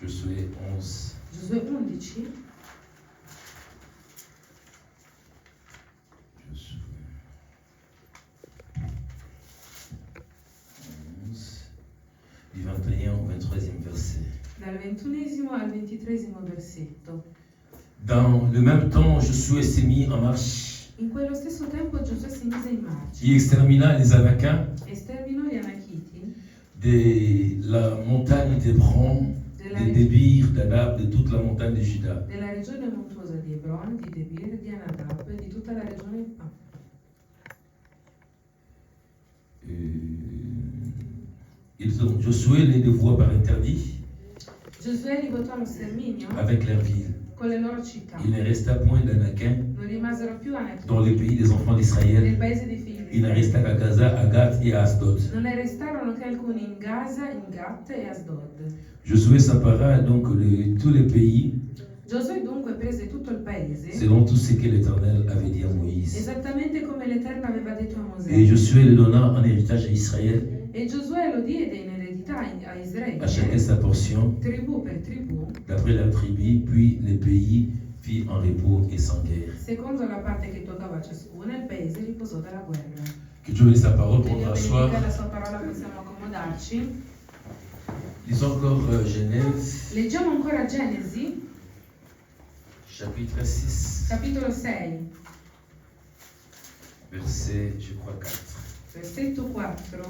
Josué 11. Giosuè 11. Josué 11, du 21 au 23e verset. Dal 21 al 23 versetto. Dans le même temps, Josué s'est mis en marche. In quello stesso tempo Giosuè si mise in marcia Il extermina les Anakiens e sterminò gli Anachiti de la montagne d'Hébron, de Débir, d'Anab, de toute la montagne de Juda. della regione montuosa di Hebron, di Debir, di Anadab e di tutta la regione. Josué les dévoua par interdit Giosuè li votò allo sterminio avec leurs villes. con le loro città. Il ne resta point d'Anakiens Non rimasero più Anachiti dans le pays des enfants nel d'Israël. paese dei figli di Il ne Israele. resta qu'à Gaza, à Gath et à Asdod. Non ne restarono che alcuni in Gaza, in Gat e Asdod. Josué s'empara donc de tous les pays Giosuè dunque prese tutto il paese, selon tout ce que l'Éternel avait dit à Moïse. esattamente come l'Eterno aveva detto a Mosè. Et Josué le donna en héritage à Israël, E Giosuè lo diede in eredità a à Israele, chacun sa portion, tribù per tribù, d'après leur tribu, puis les pays fit en repos et sans guerre. secondo la parte che toccava a ciascuna, il paese riposò dalla guerra. Que Dieu bénisse sa parole Che pour Dio asseoir. benedica la sua parola, possiamo accomodarci. Lisons encore Genèse, Leggiamo ancora Genesi, chapitre 6, capitolo 6, verset, je crois, 4. versetto 4.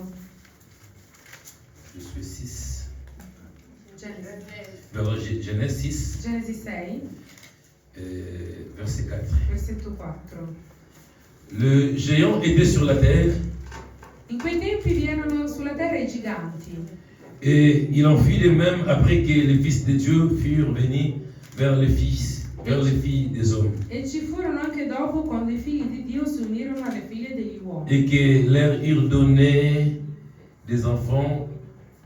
Je suis 6. Genesi, Genèse 6, Genesi 6, verset 4. versetto 4. Le géant était sur la terre In quei tempi vi erano sulla terra i giganti, et il en fit de même après que les fils de Dieu furent venus vers les filles des hommes e ci furono anche dopo quando i figli di Dio si unirono alle figlie degli uomini et que leur eurent donné des enfants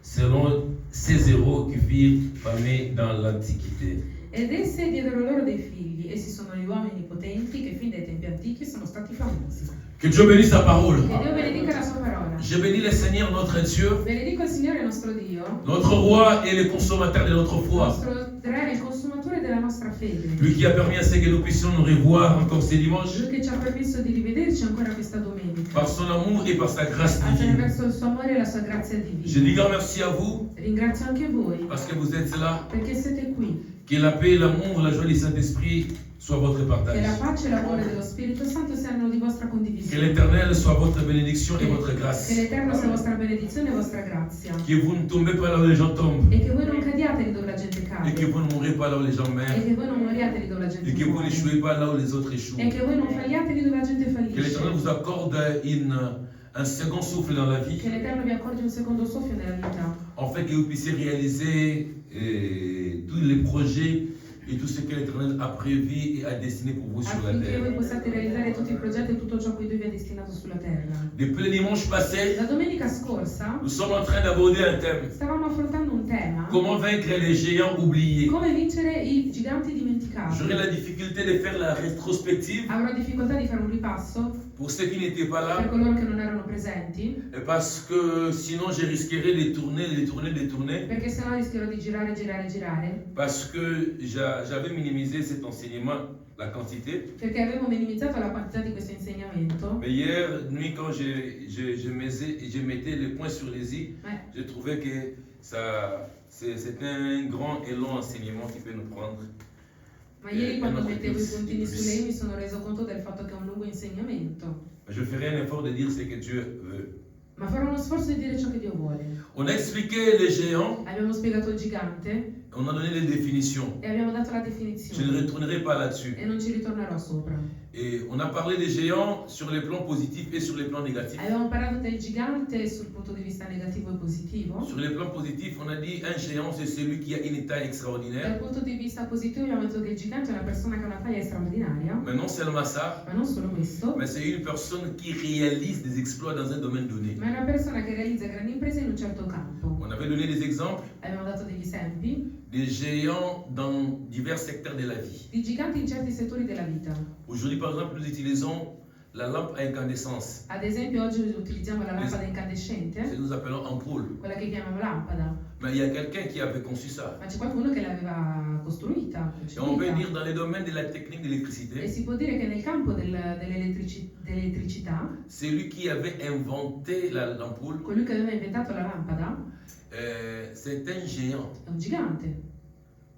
selon ces héros qui furent famés dans l'Antiquité. ed esse diedero loro dei figli. Essi sono gli uomini potenti che fin dai tempi antichi sono stati famosi. Que Dieu bénisse sa parole. Che Dio benedica la sua parola. Je bénis le Seigneur notre Dieu, Benedico il Signore nostro Dio, notre roi et le consommateur de notre il foi. nostro re, il consumatore della nostra fede. Lui qui a permis à ce que nous puissions nous revoir encore ce dimanche Lui che ci ha permesso di rivederci ancora questa domenica, par son amour et par sa grâce divine. attraverso il suo amore e la sua grazia Je dis divina. grand merci à vous Ringrazio anche voi parce que vous êtes là. perché siete qui. Que la paix, l'amour, la joie du Saint-Esprit soit votre Che partage. la pace e l'amore dello Spirito Santo siano di vostra Que condivisione. l'Éternel soit votre bénédiction et votre Che grâce. l'Eterno sia vostra benedizione e vostra grazia. Que vous ne tombez pas là où les gens tombent. E che voi non cadiate lì dove la gente Et cade. que vous ne mourrez pas là où les gens E meurent. che voi non moriate lì dove la gente Et que vous muore. n'échouez pas là où les autres échouent. E che voi non falliate lì dove la gente Que l'Éternel fallisce. vous accorde un second souffle dans la vie. Che l'Eterno vi accordi un secondo soffio nella vita, Afin que vous puissiez réaliser tous les projets et tout ce que l'Éternel a prévu et a destiné pour vous sur la affinché voi terre. possiate realizzare tutti i progetti e tutto ciò che Dio vi ha destinato sulla terra. Depuis le dimanche passé, La domenica scorsa nous sommes en train d'aborder un thème. stavamo affrontando un tema: Comment vaincre les géants oubliés. come vincere i giganti dimenticati. J'aurai la difficulté de faire la rétrospective Avrò difficoltà di fare un ripasso pour ceux qui n'étaient pas per là, coloro che non erano presenti, parce que sinon je risquerais de tourner, perché sennò rischierò di girare, parce que j'avais minimisé cet enseignement, la quantité. perché avevo minimizzato la quantità di questo insegnamento. Mais hier nuit, quand je mettais le point sur les i, Ma, je trouvais que c'est un grand et long enseignement qui peut nous prendre. ma ieri quando mettevo i puntini su lei mi sono reso conto del fatto che è un lungo insegnamento. Je ferai un effort de dire ce que Dieu veut. Ma farò uno sforzo di dire ciò che Dio vuole. On a expliqué les géants, Abbiamo spiegato il gigante on a donné les définitions. e abbiamo dato la Je ne definizione retournerai pas là-dessus. e non ci ritornerò sopra. Et on a parlé des géants sur les plans positifs et sur les plans négatifs. Abbiamo parlato del gigante sul punto di vista negativo e positivo. Sur les plans positifs, on a dit un géant, c'est celui qui a une taille extraordinaire. Dal punto di vista positivo abbiamo detto che il gigante è una persona che ha una taglia straordinaria, Mais non seulement ça, ma non solo questo, mais c'est une personne qui réalise des exploits dans un domaine donné. ma è una persona che realizza grandi imprese in un certo campo. On avait donné des exemples Abbiamo dato degli esempi des géants dans divers secteurs de la vie. di giganti in certi settori della vita. Aujourd'hui, par exemple, nous utilisons la lampe à incandescence. Ad esempio oggi utilizziamo la lampada C'est incandescente, nous appelons ampoule. quella che chiamiamo lampada, Mais il y a quelqu'un qui avait conçu ça. ma c'è qualcuno che l'aveva costruita, Et on peut concepita. dire dans les domaines de la technique de E l'électricité, si può dire che nel campo dell'elettricità, c'est lui qui avait inventé l'ampoule. colui che aveva inventato la lampada C'est un géant, è un gigante,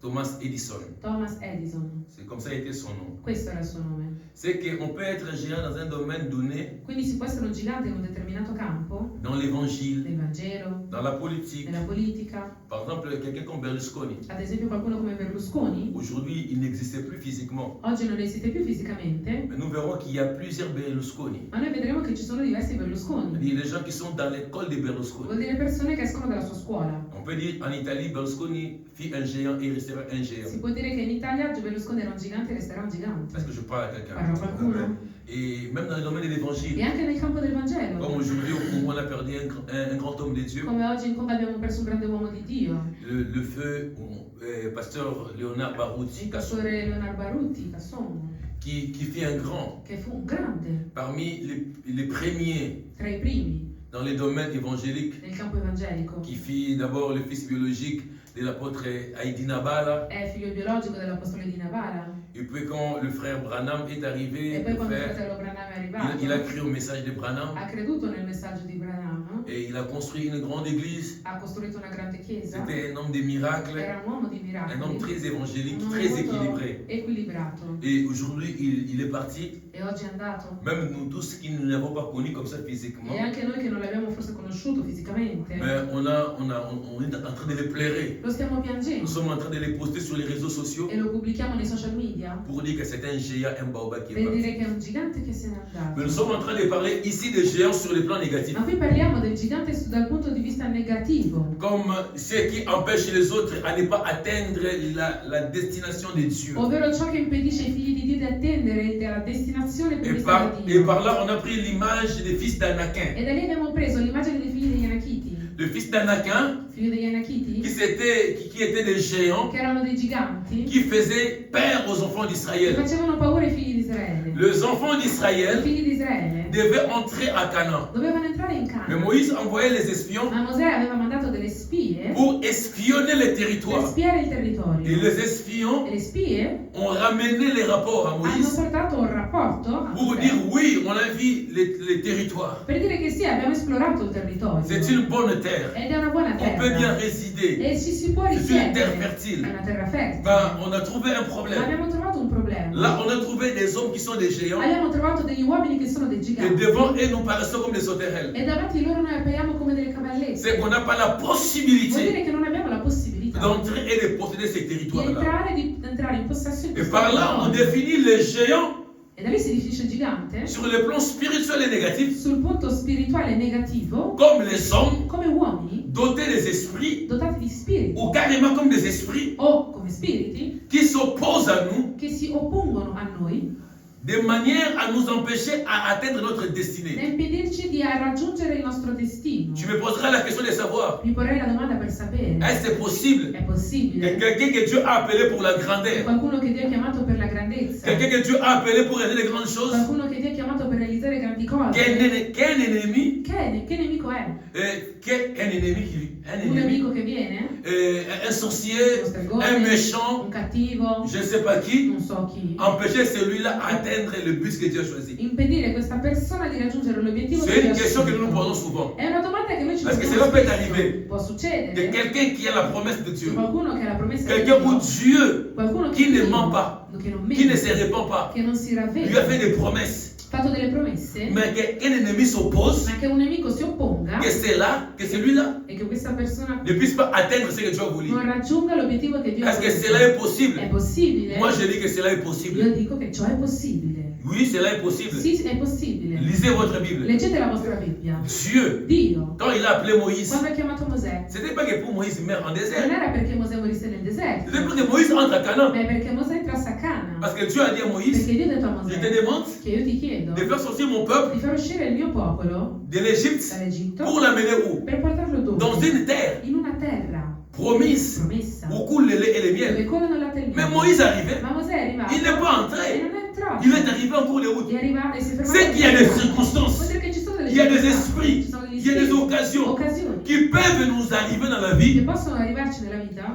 Thomas Edison. Thomas Edison. C'est comme ça a été son nom. Questo era il suo nome. C'est qu'on peut être un géant dans un domaine donné, Quindi si può essere un gigante in un determinato campo, dans l'évangile, nel Vangelo, dans la politique. nella politica. Par exemple, quelqu'un comme Berlusconi. Ad esempio qualcuno come Berlusconi, Aujourd'hui, il n'existait plus physiquement. oggi non esiste più fisicamente, Mais nous verrons qu'il y a plusieurs Berlusconi. ma noi vedremo che ci sono diversi Berlusconi. Il y a des gens qui sont dans l'école de Berlusconi. Vuol dire persone che escono dalla sua scuola. On peut dire en Italie, Berlusconi fit un géant et il restera un géant. Si può dire che in Italia Berlusconi era un gigante e resterà un gigante. Est-ce que je parle à Parla a quelqu'un? qualcuno. Et même dans le domaine de l'évangile. E anche nel campo del Comme Vangelo. aujourd'hui, au Congo, on a perdu un grand homme de Dieu. Come oggi in Congo abbiamo perso un grande uomo di Dio, Le feu, pasteur Léonard Barouti, il pastore Leonardo Baruti, Cassomo, qui fit un grand. che fu un grande, Parmi les premiers tra i primi dans les domaines évangéliques, nel campo evangelico. qui fit d'abord le fils biologique de l'apôtre Haïdi Nabala. È figlio biologico dell'apostolo di Navala. Et puis quand le frère Branham est arrivé, E poi le quando il frère, fratello Branham è arrivato, il a cru au message de Branham ha creduto nel messaggio di Branham, et il a construit une grande église. ha costruito una grande chiesa, C'était un homme de miracles, era un uomo di un homme miracoli, très évangélique, un uomo très molto équilibré. equilibrato. Et aujourd'hui, il est parti. E oggi è andato. Même nous tous qui ne l'avons pas connu comme ça physiquement, E anche noi che non l'abbiamo forse conosciuto fisicamente, mais on est en train de les pleurer. lo stiamo piangendo Nous sommes en train de les poster sur les réseaux sociaux e lo pubblichiamo nei social media pour dire que c'est un géant, un baobab qui est per parti. dire che è un gigante che se n'è Mais nous andato. sommes en train de parler ici des géants sur le plan négatif. Ma qui parliamo del gigante dal punto di vista negativo, Comme ce qui empêche les autres à ne pas atteindre la destination de Dieu. ovvero ciò che impedisce ai figli di Dio di attendere la destinazione Et prevista da par Dio. là, on a pris l'image des fils d'Anakin. E da lì abbiamo preso l'immagine dei figli degli Anachiti, Le fils d'Anakin, figli degli Anachiti, qui étaient des géants, che erano dei giganti qui faisaient peur aux enfants che d'Israël. facevano paura ai figli di Israele. Les enfants I d'Israël figli di Israele devaient entrer à Canaan. dovevano entrare in Mais Canaan, Moïse envoyait les espions ma Mosè aveva mandato delle spie pour espionner les per territoires. spiare il Et territorio. les espions E le spie ont ramené les rapports à hanno Moïse portato un rapporto a pour Mosè dire oui, on a vu les territoires. per dire che sì, abbiamo esplorato il territorio C'est une bonne terre. ed è una buona On peut bien terra résider. e ci si può C'est une terre risiedere, fertile. è una terra fertile. Ben, on a trouvé un Ma problème. abbiamo trovato un problema. Là, on a trouvé des hommes qui sont des géants. Abbiamo trovato degli uomini che sono dei Et giganti devant eux, nous paraissons comme des sauterelles. e davanti a loro noi appariamo come delle C'est cavallette. qu'on n'a pas la Vuol possibilité dire che non abbiamo la possibilità d'entrer et de posséder ces di territoires-là. entrare in possesso di Et questo par là, on territorio. définit les géants E da lì si definisce gigante sur le plan spirituel et négatif sul punto spirituale negativo comme les hommes come uomini dotés des esprits dotati di spiriti ou carrément comme des esprits o come spiriti qui s'opposent à nous che si oppongono a noi de manière à nous empêcher à atteindre notre da destinée. impedirci di raggiungere il nostro destino. Tu me poseras la question de savoir, Mi porrei la domanda per sapere, est-ce que c'est possible è que possibile quelqu'un que Dieu a appelé pour la che grandeur, qualcuno che Dio ha chiamato per la grandezza, quelqu'un que Dieu a appelé pour réaliser les grandes choses, qualcuno che Dio ha chiamato per realizzare grandi cose, qu'un ennemi, che nemico è? qu'un ennemi, Un nemico che viene? un sorcier, Uno stregone, un méchant, un cattivo, je ne sais pas qui, non so chi. empêcher celui-là à atteindre le but que Dieu a choisi. Impedire questa persona di raggiungere l'obiettivo C'est che Dio une ha question que nous nous scelto. posons souvent. È una domanda che noi ci Parce que poniamo cela peut spesso. arriver. Può De succedere quelqu'un qui a la promesse de che Dieu, qualcuno che ha la promessa di quelqu'un où Dio, Dieu, qualcuno qui che ne Dio, ment pas, che non qui ne mente, se répand pas, che non si lui a fait ravvede, des promesses, ha fatto delle promesse, mais qu'un ennemi s'oppose, ma che un nemico si opponga que c'est là, que celui-là e che questa persona ne puisse pas atteindre ce que Dieu a voulu. non raggiunga l'obiettivo che Dio ha Est-ce que voluto. cela est possible? È possibile? Moi je dis que cela est Io possible. dico che ciò è possibile. Oui, cela est possible. Sì, è possibile. Lisez votre Bible. Leggete la vostra Bibbia. Dieu, Dio, quand il a appelé Moïse, quando ha chiamato Mosè, ce n'était pas que pour Moïse meure en non désert. era perché Mosè morisse nel deserto, C'était pour que Moïse entre à Canaan. ma è perché Mosè entrasse a Cana. Parce que Dieu a dit à Moïse, Perché Dio ha detto a je te Mosè demande che io ti chiedo de faire sortir mon peuple di far uscire il mio popolo de l'Égypte dall'Egitto pour l'amener où? per portarlo Dans dove? une terre In una terra promise promessa où coule le lait et le dove miel. corrono il latte e il Mais miele. Moïse arrivait, Ma Mosè è arrivato il n'est pas e entré. non è strada. Il est arrivé en cours de route. E arriva e si è fermato. C'est qu'il y a des circonstances, Vuol dire che ci sono delle il y a des circostanze, esprits, ci sono degli il y a des spiriti, occasions occasioni qui peuvent nous arriver dans la che vie possono arrivarci nella vita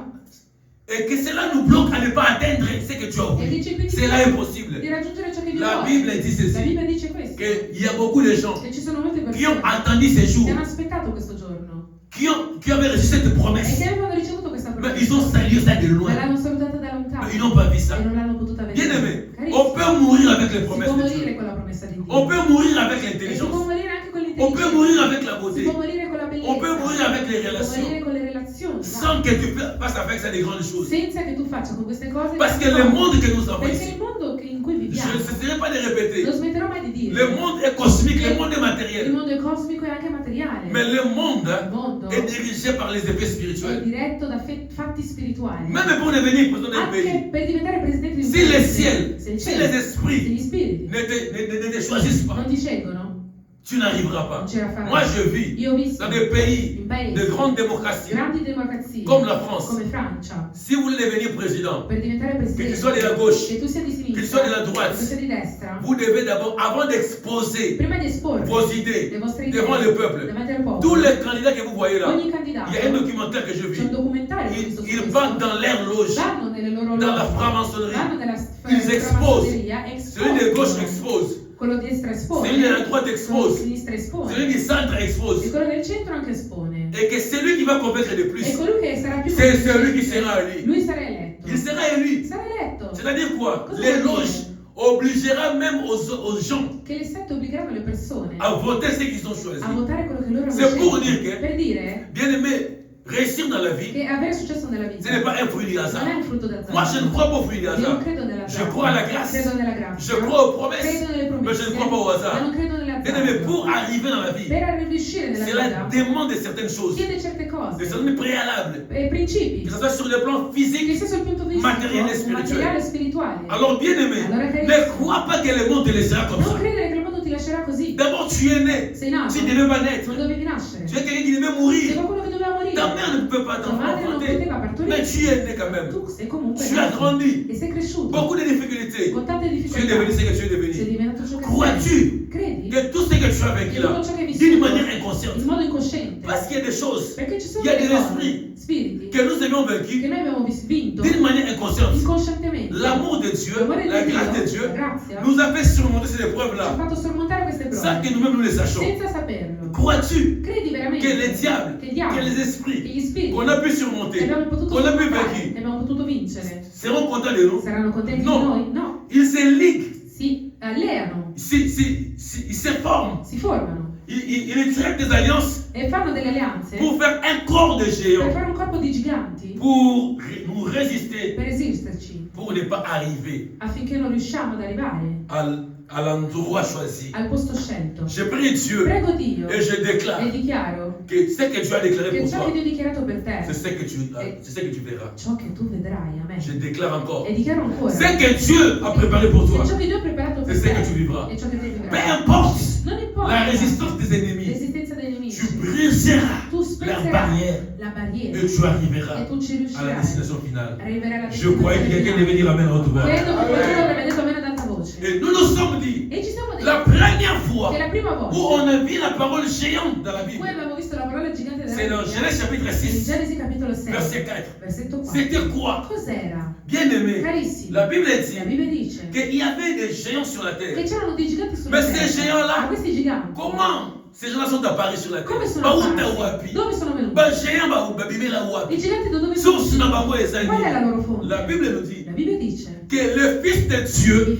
et que cela nous bloque à ne pas atteindre ce que tu as e voulu. che ci impediscono C'est là impossible. di raggiungere ciò che Dio La vuole. Bible dit La ceci, Bibbia dice questo. qu'il y a beaucoup de gens E ci sono molte qui ont persone attendu ces jours, che hanno aspettato questo giorno qui avaient reçu cette e promesse, che avevano ricevuto questa mais promessa, ils ont salué ça de ma loin. l'hanno salutata da lontano Ils n'ont pas vu ça. e non l'hanno potuta Bien vedere. aimé, Carissimi, on peut mourir avec les si promesses può de morire Dieu. con la promessa di Dio. On peut mourir avec E si può l'intelligence. morire anche con On peut l'intelligenza. mourir avec la Si beauté. può morire con la bellezza. On peut mourir avec les Si può relations. morire con le relazioni. Sans que tu fasses avec ça des grandes choses. Senza che tu faccia con queste cose. Parce que grandi le cose. monde que nous avons Perché ici, il mondo in cui je viviamo, ne cesserai pas de répéter, non smetterò mai di dire, le monde est cosmique, le monde est il matériel. mondo è cosmico e anche materiale. Mais le monde Il mondo est dirigé par les effets è spirituels. diretto da fatti spirituali. Même pour devenir président d'un Anche pays, per diventare presidente di un si le paese, ciel, se il si cielo, les se esprits gli spiriti ne te choisissent pas, non ti scelgono, tu n'arriveras pas. non ce la farai. Moi, je vis Io ho visto dans des pays in paesi de grande démocratie, grandi democrazie comme la France. come Francia. Si vous voulez devenir président, Per diventare che presidente, tu sois de la gauche, che tu sia di che tu sinistra, sois de la droite, che tu sia di destra, vous devez d'abord, avant d'exposer prima di esporre vos idées le vostre idee devant le peuple, davanti al popolo, tous les candidats que vous voyez là, ogni candidato, il y a un documentaire que je c'è vis. un documentario che ho visto su Ils questo. vont dans leur loge, Vanno nelle loro dans la loge, franc-maçonnerie. vanno nella Ils exposent. framassoneria, Celui de gauche espongono. expose. Quello di destra espone, Celui de la droite quello expose. di sinistra espone, Celui du centre e expose. quello del centro anche espone. Et que celui qui va convaincre le E plus, colui che sarà più c'est convincente, celui qui sera élu. lui sarà eletto. Il sera élu. Sarà eletto. C'est-à-dire quoi? Cosa Les vuol dire? loges obligera même aux gens Che le sette obbligheranno le persone à voter ce qu'ils ont choisi. a votare quello che loro hanno C'est pour scelto. dire que- Per dire Bien aimé, réussir dans la vie, che avere successo nella vita ce n'est pas un fruit du hasard. non è un frutto d'azzardo. Moi, je ne crois pas au fruit du Io non hasard. credo nella Je crois à la grâce. Credo nella grazia. Je crois aux promesses, Credo nelle mais promesse. je ne crois pas au Ma hasard. non credo Bien nell'azzardo. aimé, pour arriver dans la vie, Per riuscire nella cela vita demande certaines choses, chiede certe des cose, certains préalables, principi, que ce soit sur le plan che physique. sia sul punto fisico, Materiale e spirituale. materiale e spirituale. Alors, bien aimé, Allora, carissimo, ne crois pas que le monde te laissera comme non ça. credere che il mondo ti lascerà così. D'abord, tu es né. Sei nato, Tu ne devais pas naître. non dovevi nascere. Tu es quelqu'un qui devait Sei mourir. qualcuno che doveva morire. Ta mère ne peut pas Tua madre non t'enfanter. poteva partorire. Mais tu es né quand même. Tu sei comunque Tu as nato grandi. e sei cresciuto Beaucoup de difficultés. con tante Tu es difficoltà. devenu ce que tu es Sei devenu. diventato ciò che Crois-tu sei. Credi? que tout ce que tu as vécu Che là, tutto ciò che hai d'une vissuto manière inconsciente, in modo incosciente. parce qu'il y a des choses Perché ci sono Il y a delle des cose, esprits spiriti, que nous avions che vécues noi abbiamo vinto d'une manière inconsciente. inconscientemente. L'amour de Dieu, L'amore di la Dio, grâce de Dieu, la grazia, nous a fait surmonter ces ci ha épreuves-là, fatto sormontare queste sans prove que nous-mêmes nous les sachions. senza saperlo. Crois-tu Credi veramente que les diables, che il diavolo, que les che esprits gli spiriti qu'on a pu che surmonter, abbiamo potuto qu'on a pu sormontare, vaincre, che abbiamo potuto vincere, seront contents de nous? saranno contenti No. di noi? No, Ils se liguent, si alleano, ils se forment, si formano ils traitent des alliances e fanno delle alleanze pour faire un corps de per géants, fare un corpo di giganti pour nous résister, per esisterci, pour ne pas arriver affinché non riusciamo ad arrivare à l'endroit choisi. al posto scelto. Je prie Dieu Prego Dio et je déclare e dichiaro que ce que tu as déclaré che pour ciò toi, che Dio ha dichiarato per c'est te ce que tu verras. ciò che tu vedrai, amen. Je déclare encore. E dichiaro ancora Ce que Dieu a préparé pour toi, che ciò che Dio ha preparato per c'est ce te que tu vivras. è ciò che te Peu vivrai. importe Non importa la résistance des ennemis, l'esistenza dei nemici, tu briseras tu la spezzerai barrière la barriera et tu arriveras e tu ci à la riuscirai. destination finale. Arriverai alla Je croyais que quelqu'un devait dire Amen en tout cas. Credo che qualcuno avrebbe detto amen ad alta voce. Et nous nous sommes dit, E ci siamo detti la première fois che la prima où volta on a vu la parole géante dans la in cui Bible, abbiamo visto la parola gigante della c'est dans Bibbia, Genèse chapitre in 6, Genesi capitolo 6, verset 4. versetto 4. C'était quoi? Cos'era? Bien aimé, Carissimi, la Bible la dit Bibbia dice qu'il y avait des géants sur la che terre. c'erano dei giganti sulla Ma terra. questi géants-là, Ma questi giganti Comment ces gens-là sont apparus sur la terre? come sono Bauta apparsi? wapi? Dove sono venuti? Ba géant babimela wapi? I giganti da dove sono Source na venuti? bango ezali. Qual è la loro fonte? La Bible nous dit La Bibbia dice que le Fils de Dieu i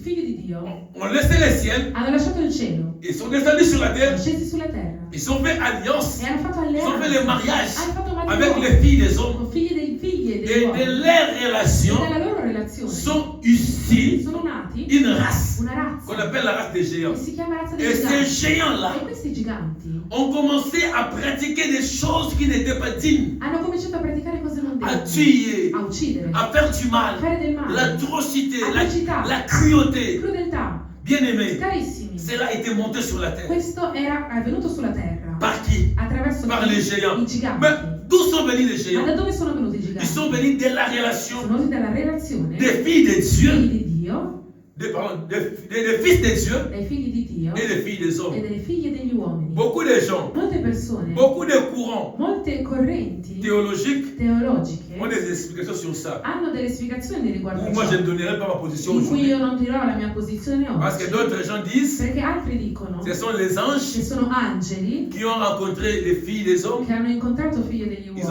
figli di Dio ont laissé les ciels, hanno lasciato il cielo, ils sont descendus sur la sono terre, scesi sulla terra ils ont fait alliance, e hanno fatto ils ont fait le alleanza, mariage hanno fatto avec matrimonio les filles des hommes con figli e degli et uomini. de leurs relations E dalla loro relazione sont issus sono nati une race una razza qu'on appelle la race des géants. che si chiama razza dei Et ces giganti. géants-là E questi giganti ont commencé à pratiquer des choses qui n'étaient pas dignes, hanno cominciato a praticare cose non à degne, tuer, a uccidere, à faire du a mal, fare del male, l'atrocité, atrocità, la cruauté. crudeltà. Bien-aimés, Carissimi, cela a été monté sur la terre. questo era avvenuto sulla terra Par qui? attraverso Par les géants. i giganti. Mais d'où sont venus les Ma géants? da dove sono venuti i Ils giganti? sont venus de la relation Sono venuti dalla relazione des filles de figli Dieu di Dio des fils de Dieu dai figli di Dio et des filles des e hommes. delle figlie degli uomini. Beaucoup de gens, Molte persone, beaucoup de courants molte correnti théologiques teologiche ont des explications sur ça. hanno delle spiegazioni riguardo a Moi, je ciò, ne donnerai pas ma position in cui aujourd'hui. io non dirò la mia posizione Parce que oggi, d'autres gens disent perché altri dicono ce sont les che anges sono angeli qui ont rencontré les filles des hommes. che hanno incontrato figli degli uomini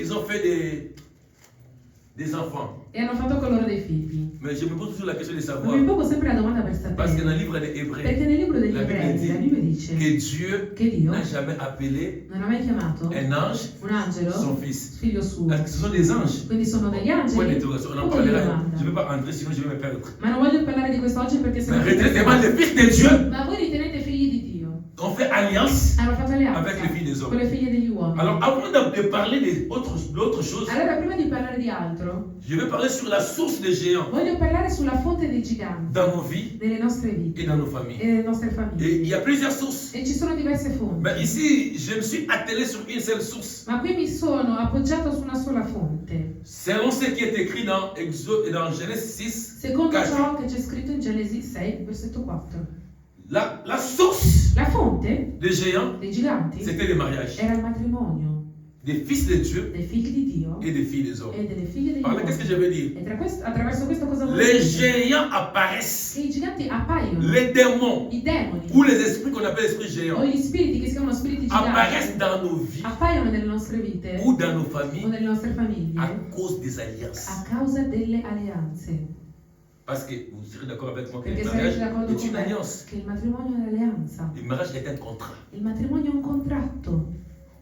Ils ont fait des enfants. e hanno fatto con loro dei figli. Mais je me pose toujours la question de Ma savoir. mi pongo sempre la domanda per Parce que dans sapere, le livre des Hébreux, perché nel libro degli la Bible Ebrei la Bibbia dit dice que Dieu che Dio n'a jamais appelé non ha mai chiamato un ange un angelo son fils. figlio suo. Parce que ce sont des anges. Quindi sono degli Point angeli? d'interrogation. On en Punto di parlera. domanda. Je ne vais pas entrer, sinon je vais me perdre. Ma non voglio parlare di questo oggi perché se Mais no retenez tellement les fils de Dieu ma voi ritenete figli di Dio? ont fait alliance Hanno fatto alleanza avec les filles des con hommes. le figlie degli uomini. Alors, avant de parler d'autres choses, Allora, prima di parlare di altro, je vais parler sur la source des géants voglio parlare sulla fonte dei giganti dans nos vies delle nostre vite et dans nos e familles. delle nostre Et famiglie. il y a plusieurs sources. E ci sono diverse fonti. Mais ici, je me suis attelé sur une seule source. Ma qui mi sono appoggiato su una sola fonte. Selon ce qui est écrit dans Genèse 6, Secondo 4. ciò che c'è scritto in Genesi 6, versetto 4. La source La fonte des géants, dei giganti c'était le mariage era il matrimonio des fils de Dieu dei figli di Dio et des filles des hommes. e delle figlie degli Par là, qu'est-ce que je uomini. veux dire? E attraverso questo cosa vuol Les dire? géants apparaissent. Che i giganti appaiono, Les démons i demoni ou les esprits qu'on appelle esprits o géants gli spiriti che si chiamano spiriti apparaissent giganti dans nos vies appaiono nelle nostre vite ou dans nos o familles nelle nostre famiglie à cause des alliances. a causa delle alleanze. Parce que vous serez d'accord avec moi que le Perché mariage sarete d'accordo est con une me alliance. che il matrimonio è un'alleanza. Le mariage est un contrat Il matrimonio è un contratto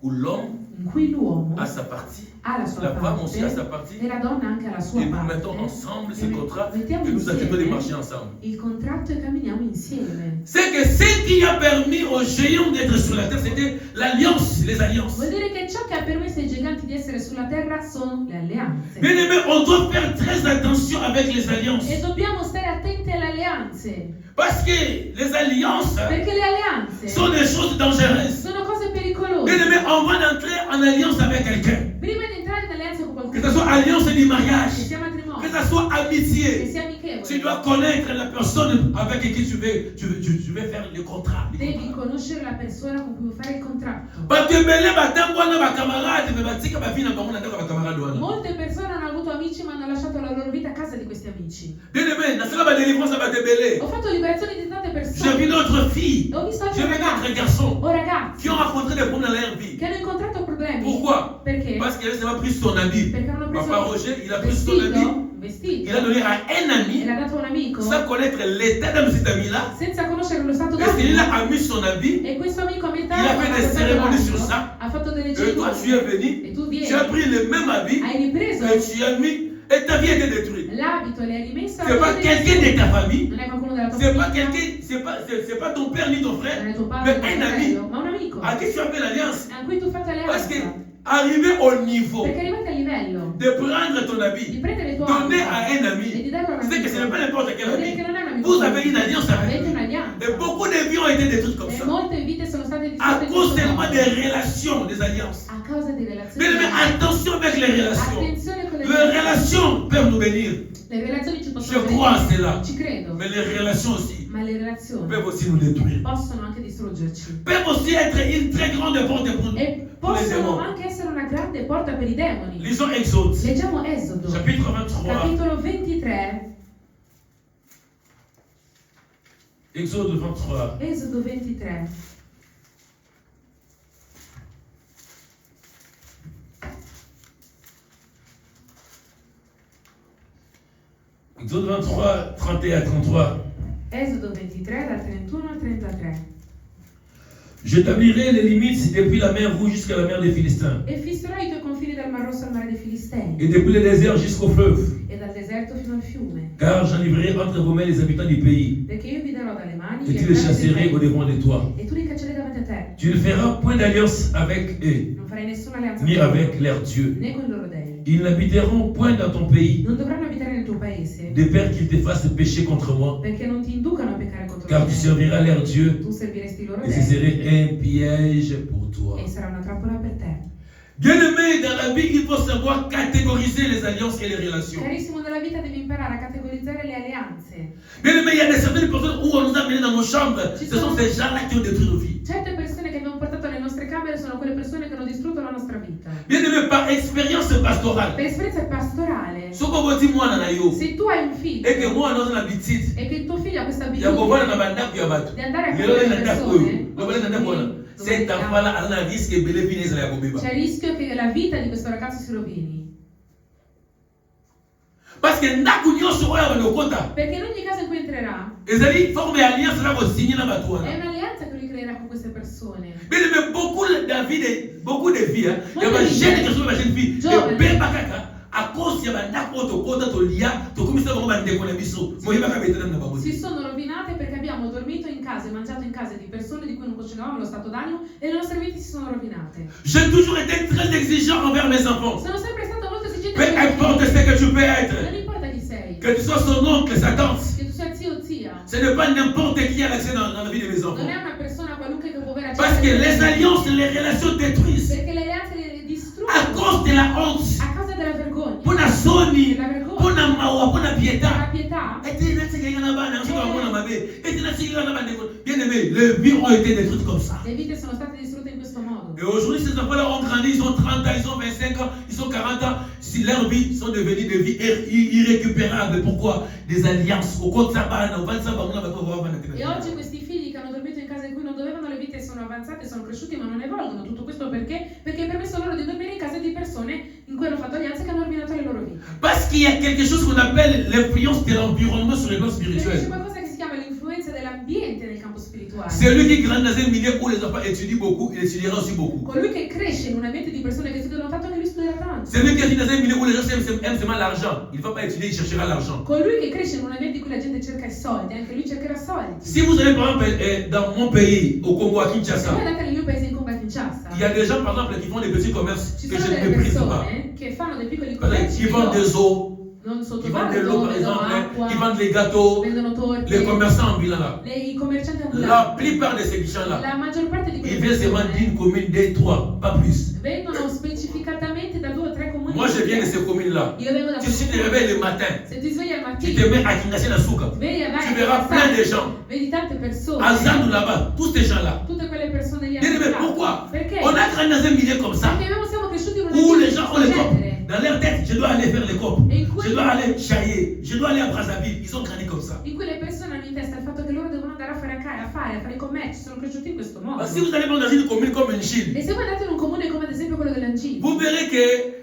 où l'homme in cui l'uomo a sa partie, ha la sua la femme aussi a sa parte partie, e la donna anche ha la sua et nous parte. mettons ensemble ce E contrat mettiamo et nous acceptons de insieme marcher ensemble. il contratto e camminiamo insieme. C'est que ce qui a permis aux géants d'être sur la terre, c'était l'alliance, les alliances. Vuol dire che ciò che ha permesso ai giganti di essere sulla terra sono le alleanze. Bien aimé, on doit faire très attention avec les alliances. E dobbiamo stare attenti alle alleanze, Parce que les alliances perché le alleanze sont des choses dangereuses. sono cose pericolose. Bien aimé, on va entrer en alliance avec quelqu'un. Prima di entrare in alleanza con Que qualcuno, ce soit alliance du che mariage, sia que matrimonio, ce soit che amitié. sia amichevole, Tu dois connaître la personne avec qui tu veux faire le contrat. devi conoscere la persona con cui vuoi fare il contratto. Batembele batango wana ba camarade me batika ba fina bango na ndako ba camarade wana. Molte persone hanno avuto amici ma hanno lasciato la loro vita a casa di questi amici. Bien aimé, na sala ba délivrance ba tembele. Ho fatto liberazioni di tante J'ai vu persone. d'autres filles, Ho visto j'ai altri vu d'autres ragazzi garçons o ragazzi qui ont rencontré des problèmes dans leur vie. che hanno incontrato problemi. Pourquoi? Perché? Parce qu'il n'a pas pris son habit. Perché hanno preso Papa Roger, il a pris son habit. un vestito Il a donné à un e ami l'ha dato a un amico sans connaître l'état de cet ami-là. senza conoscere lo stato Et celui-là d'animo. a mis son habit. E questo amico a metà Il a fait des fatto cérémonies l'abito, sur ça. ha fatto delle Et toi, tu es cerimonie venu. e tu vieni, Tu as pris le même habit. hai ripreso Et tu as mis. Et ta vie a été détruite. l'abito e l'hai rimesso C'est pas quelqu'un de ta famille. non è qualcuno della tua C'est pas famiglia, quelqu'un. C'est pas ton père ni ton non frère. è tuo Mais padre, un tuo ami. fratello, ma un amico À qui tu as fait l'alliance. a cui tu fai Parce que alleanza. arriver au niveau Perché arrivate a livello de prendre ton di habit, prendere il tuo donner abito à un e ami, di darlo a un c'est que ce n'est amico, pas n'importe quel vuol dire ami. che non è un amico. Vous avez une alliance avec Avete lui. un'alleanza. Et beaucoup de vies ont été détruites comme E ça. molte vite sono state À distrutte in cause questo seulement modo. des relations, des alliances. A causa di relazioni. Mais attention avec les relations. Attenzione con le Les relations peuvent nous bénir. Le relazioni ci Je possono crois à benedire. cela. Ci credo. Mais les relations aussi Ma le relazioni peuvent aussi nous détruire. possono anche distruggerci. Peuvent aussi être une très grande porte pour E pour les possono démons. anche essere una grande porta per i demoni. Lisons Exode, Leggiamo Esodo, chapitre 23. capitolo 23. Exode 23. Esodo 23. Exode 23, 31 à 33. Esodo 23 dal 31 al 33. J'établirai les limites depuis la mer Rouge jusqu'à la mer des Philistins, E fisserò i tuoi confini dal Mar Rosso al mare dei Filistei et depuis le désert jusqu'au fleuve, e dal deserto fino al fiume, car j'enivrerai entre vos mains les habitants du pays, perché io vi darò dalle mani et gli tu les abitanti chasserais del au paese, devant de toi. e tu li caccerai davanti a te. Tu ne feras point d'alliance avec eux, Non farai nessuna alleanza ni con loro, avec leurs dieux. né con i loro dei. Ils n'habiteront point dans ton pays, Non dovranno abitare nel tuo paese, de peur qu'ils te fassent pécher contre moi, perché non ti inducano a peccare contro car tu me. serviras leurs dieux, Tu serviresti i loro et ce dei serait un piège pour toi. e sarà una trappola per te. Bien-aimé, dans la vie, il faut savoir savoir catégoriser les alliances et les relations. Carissimo, nella vita devi imparare a categorizzare le alleanze. Bien aimé, il y a certaines personnes où on nous a menés dans nos chambres. Ce sont ces gens-là qui ont détruit nos vies. Certe persone che abbiamo portato nelle nostre camere sono quelle persone che hanno distrutto la nostra vita. Bien aimé, par expérience pastorale. Per esperienza pastorale, Ce qu'on dit moi dans yo. se tu hai un figlio Et que moi dans une habitude. e che il tuo figlio ha questa Il y a beaucoup abitudine de di andare a casa delle persone, cet enfant-là a un risque de finir la bombe. c'è il rischio che la vita di questo ragazzo si rovini. Parce que ndaku nyonso oyo abandokota. Perché in ogni caso in cui entrerà Ezali forme alliance là ko signer na bato è wana. un'alleanza che lui creerà con queste persone. Mais beaucoup de vies, il y a des jeunes qui sont des jeunes filles, et ben bakaka à cause ya bandako otokota tolia, tokomisa bango bandeko na biso. Moyeba ka betana na bango. Si sono rovinate perché abbiamo dormito in casa e mangiato in case di persone di cui non conoscevamo lo stato d'animo e le nostre vite si sono rovinate. J'ai toujours été très exigeant envers mes enfants. Sono sempre stato molto esigente. Peu importe ce que tu peux Non être, importa chi sei, que tu sois son oncle, sa tante, che tu sia zio o zia, ce n'est pas n'importe qui a accès dans la vie de mes enfants. non è una persona qualunque che può avere Parce que les alliances, les relations détruisent perché le alleanze le distruggono à cause de la honte. a causa della vergogna, Pour la soni, della vergogna, pour la mawa, pour la della pietà. pietà. Bien aimé, les vies ont été détruites comme ça. Le vite sono state distrutte in questo modo. Et aujourd'hui, ces enfants-là ont grandi, ils ont 30 ans, ils ont 25 ans, ils ont 40 ans. Si leurs vies sont devenues des vies irrécupérables. Pourquoi? Des alliances. Au compte Sabana, au 25 ans, E oggi questi figli che hanno dormito in case in cui non dovevano, le vite sono avanzate, sono cresciuti ma non evolvono. Tutto questo perché? Perché è permesso loro di dormire in case di persone in cui hanno fatto alleanze che hanno rovinato le loro vite. Parce qu'il y a quelque chose qu'on appelle l'influence de l'environnement sur le plan Perché c'è spirituel. qualcosa che si chiama l'influenza dell'ambiente nel campo spirituale. Celui qui grandit dans un milieu où les enfants étudient beaucoup, il étudiera aussi beaucoup. Colui che cresce in un ambiente di persone che studiano tanto che lui studierà tanto. Celui qui est dans un milieu où les gens aiment seulement l'argent, il ne va pas étudier, il cherchera l'argent. Colui che cresce in un ambiente in cui la gente cerca i soldi, anche lui cercherà soldi. Si vous allez par exemple dans mon pays, au Congo, à Se Kinshasa, voi andate nel mio paese in Congo a Kinshasa, il y a des gens par exemple qui font des petits commerces ci que sono je ne delle méprise pas. persone che fanno dei piccoli Par exemple, commerci qui che vendent io des eaux, non qui vendent de l'eau sottovaluto, par vendono exemple, acqua, qui vendent les gâteaux, vendono torte, les commerçants ambulants là. i commercianti La ambulanti. plupart de ces gens là, La maggior parte di ils queste viennent seulement persone d'une commune, des trois, pas plus. vengono specificatamente da 2 o 3 comuni. Moi je viens de ces communes là. Io vengo da Tu te réveilles le matin, Se ti svegli al tu te mattino, mets à Kinshasa la souka. vedi vai Tu verras plein de gens. vedi tante persone, À Zandou là-bas, tous ces gens là. tutte quelle persone lì. Bien aimé, ambulanti. pourquoi? Perché? On a grandi dans un milieu comme ça, Perché noi siamo cresciuti in un où les ambiente gens ont del les copes. genere. Dans leur tête, je dois aller faire les copes. E in cui, Je dois aller chailler. Je dois aller à Brazzaville. Ils ont grandi comme ça. in cui le persone hanno in testa il fatto che loro devono andare a fare i commerci, sono cresciuti in questo modo. Si vous allez dans une commune comme une Chine, E se voi andate in un comune come ad esempio quello dell'Angile, vous verrez que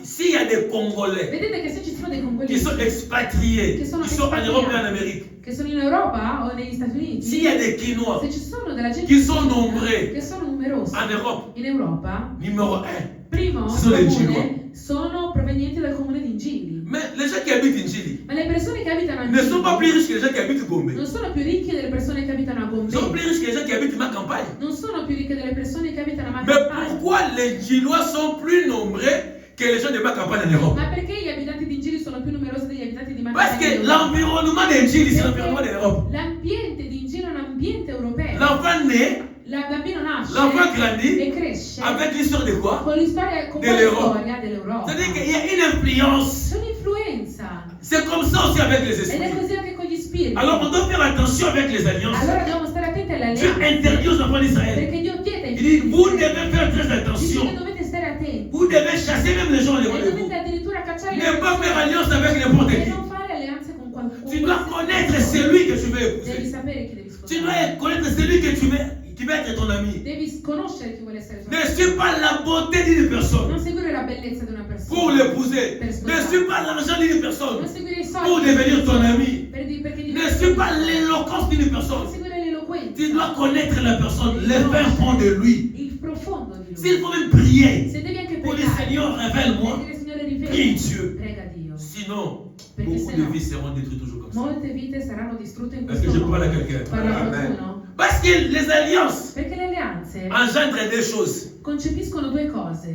s'il y a des Congolais vedete che se ci sono dei qui congolesi sont expatriés, Che sono qui sont en expatriati. Europe et en Amérique, che sono in Europa o negli Stati Uniti, s'il y a des Quinois se ci sono della gente qui sont nombreux che sono numerosi en Europe, in Europa, numéro 1. primo Ce sono dei comune sono provenienti dal comune di Ingili. Mais les gens qui habitent in Chili Ma le persone che abitano a ne sont pas Ingili plus riches que les gens qui habitent Gombe. non sono più ricche delle persone che abitano a Ils sont Gombe, plus riches que les gens qui habitent ma campagne. non sono più ricche delle persone che abitano a Mais Macapane. pourquoi les Chinois sont plus nombreux que les gens de ma campagne en Europe? Ma perché gli abitanti di Ingili sono più numerosi degli abitanti di Parce que Macapane? l'environnement de Chili, c'est l'environnement de l'Europe. L'ambiente di Ingili è un ambiente europeo. L'enfant naît, Il bambino nasce l'enfant grandit e cresce avec l'histoire de quoi? con l'istoria, con la Dell'Europa. storia dell'Europa. C'est-à-dire qu'il y a une influence. C'è un'influenza. C'est comme ça aussi avec les Ed è esprits. così anche con gli spiriti. Alors on doit faire attention avec les alliances. Allora dobbiamo stare attenti alle Dieu alleanze. interdit aux enfants d'Israël. Perché Dio chiede ai Il dit, figli vous di Israele, devez faire très dice che attention. dovete stare attenti. Vous devez chasser même les gens E devant vous. dovete addirittura cacciare le Ne pas faire persone alliance avec n'importe e qui. non fare alleanze con qualcuno. Tu dois connaître celui que tu veux Devi épouser. sapere chi devi Tu sposare. dois connaître celui que tu veux, qui va être ton ami. Devi conoscere chi vuole essere tuo Ne amico. suis pas la beauté d'une personne Non seguire la bellezza di una persona. pour l'épouser. Per Ne sposare. suis pas l'argent d'une personne Non seguire i soldi pour devenir ton ami. perché Ne suis pas l'éloquence d'une Non personne. seguire l'eloquenza. Tu dois connaître la personne, le fin fond de lui. Il profondo di lui. S'il faut même prier Se devi anche pour le pregare, Seigneur, révèle-moi. e dire Signore Prie rivela, Dieu. prega Dio. Sinon, Perché beaucoup se de no, vies seront détruites toujours comme ça. molte vite saranno distrutte in Est-ce questo que je modo. parle à quelqu'un? Parla Amen. qualcuno? Parce que les alliances Perché le alleanze engendrent des choses. concepiscono due cose,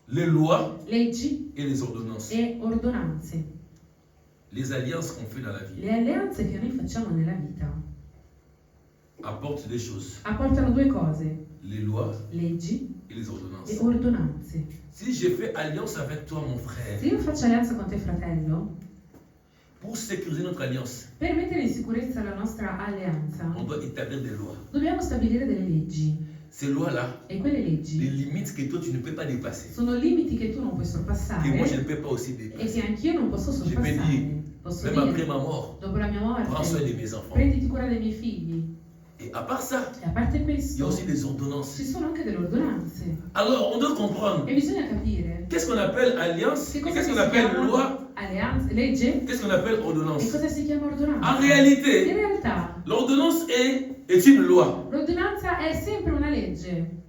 Les lois leggi et les ordonnances. e ordonanze. Les alliances qu'on fait dans la vie Le alleanze che noi facciamo nella vita apportent des choses. apportano due cose, Les lois leggi et les ordonnances. e ordonanze. Si j'ai fait alliance avec toi, mon frère, Se io faccio alleanza con te, fratello, pour sécuriser notre alliance, per mettere in sicurezza la nostra alleanza, on doit établir des lois. dobbiamo stabilire delle leggi. Ces lois-là, E quelle les leggi limites que toi tu ne peux pas dépasser, sono limiti che tu non puoi que moi je ne sorpassare peux pas aussi e dépasser. che anch'io non posso Je peux sorpassare. dire, Posso même après dire, ma mort, dopo la mia prends soin morte, de mes enfants. prenditi cura dei miei figli. Et à part ça, E a parte il y a questo, aussi des ordonnances. ci sono anche delle ordonanze. Alors, on doit comprendre E bisogna capire qu'est-ce qu'on appelle alliance che et cosa qu'est-ce si qu'on appelle chiama loi, alleanza, legge qu'est-ce qu'on appelle e ordonnance. cosa si chiama ordonanza. En In réalité, realtà, l'ordonnance est une loi. l'ordinanza è sempre una legge,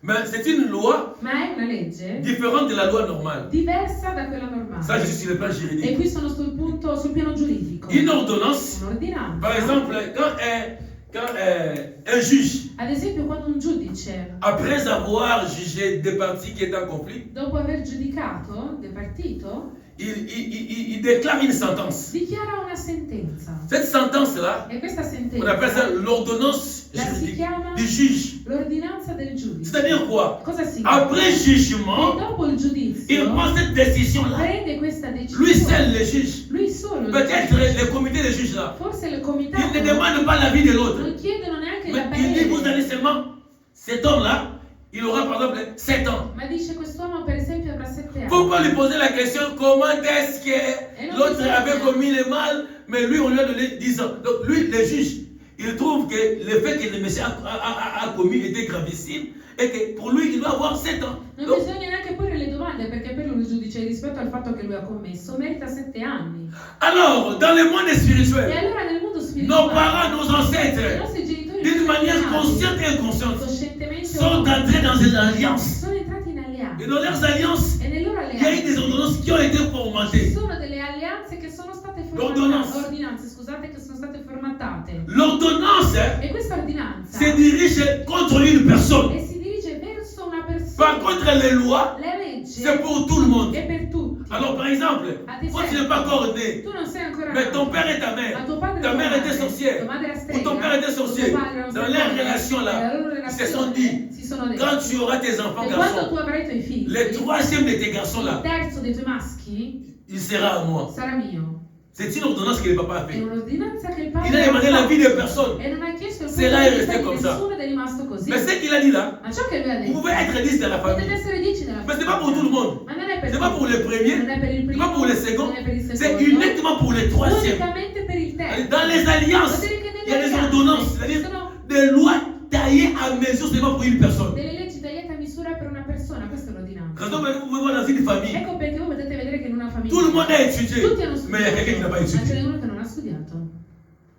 Mais c'est une loi ma è una legge différente de la loi normale. diversa da quella Ça, je normale. suis sur le plan E juridique. qui sono sul punto, sul piano giuridico. Une ordonnance, Un'ordinanza. par exemple, quand un juge, Ad esempio, quando un giudice, après avoir jugé des parties qui étaient en conflit, dopo aver giudicato del partito, il déclare une sentence. dichiara una sentenza. Cette sentence-là, E questa on appelle ça sentenza l'ordonnance la si juridique chiama du juge. l'ordinanza del giudice. C'est-à-dire quoi? Cosa significa? Après E jugement, dopo il il giudizio prend cette décision-là. prende questa Lui decisione. seul, le juge. Lui solo. Peut-être le comité de juges là. Forse il Il comitato ne demande pas l'avis de l'autre. non chiedono neanche la Mais il dit, vous parere. allez seulement, cet homme-là, il aura par exemple 7 ans. Ma dice quest'uomo per esempio avrà 7 anni. Faut pas lui poser la question comment est-ce que l'autre avait commis le mal, mais lui on lui a donné 10 ans. Donc lui, le juge, il trouve que le fait que le monsieur a commis était gravissime et que pour lui il doit avoir 7 ans. Non Donc, bisogna neanche porre le domande perché per lui il giudice rispetto al fatto che lui ha commesso merita 7 anni. alors, dans le monde E spirituel, allora nel mondo nos spirituale parents, nos i ancêtres, nostri genitori d'une manière cristiani, consciente et inconsciente, coscientemente sont entrés dans une alliance. sono entrati in Et alleanza. dans leurs alliances, E nelle loro il y a eu des alleanze ordonnances qui ont été ci formatées. sono delle alleanze che sono state L'ordonnance. formatate, ordinanze, scusate, che sono state formatate. L'ordonnance E questa ordinanza se dirige contre une personne. si dirige verso una Par persona. contre, les lois, Le leggi c'est pour tout le monde. è per tutti. Alors, par exemple, quand tu n'es pas encore né, Tu non sei ancora mais ton nato. père et ta Ma mère, tuo padre e ta tua mère madre, était sorcière, tua madre era ou strega, ton père était sorcier, tuo padre era un dans leur stregone, relation nella là, loro ils se sont dit, si sono detti, quand tu auras tes enfants e quando tu garçons, avrai i tuoi figli, le troisième de tes garçons il là, terzo dei tuoi maschi il sera à moi. sarà mio. C'est une ordonnance que le papa a È fait. un'ordinanza che il padre Il a demandé fatto. l'avis de personne. E non ha chiesto il C'est là, il est punto di resté vista comme di ça. nessuno ed è rimasto così. Mais ce qu'il a dit là, Ma ciò che lui ha vous detto, pouvez être 10 dans la potete famille. essere 10 nella Mais c'est pas pour tout le monde. Ma non è per C'est pas pour le premier, non è per il c'est primo, pas pour le second, non è per il c'est secondo, uniquement pour le troisième. unicamente per il terzo. Dans les alliances, Vuol dire che il y a nelle des alleanze ordonnances, ci c'est-à-dire sono des lois taillées à mesure seulement pour une personne. delle leggi tagliate a misura per una persona, questa è l'ordinanza. Quand vous pouvez voir dans une famille, Ecco perché voi potete vedere che in una famiglia tout le monde a étudié, tutti hanno mais il y a quelqu'un qui n'a pas studiato, ma ce étudié. n'è uno che non ha studiato.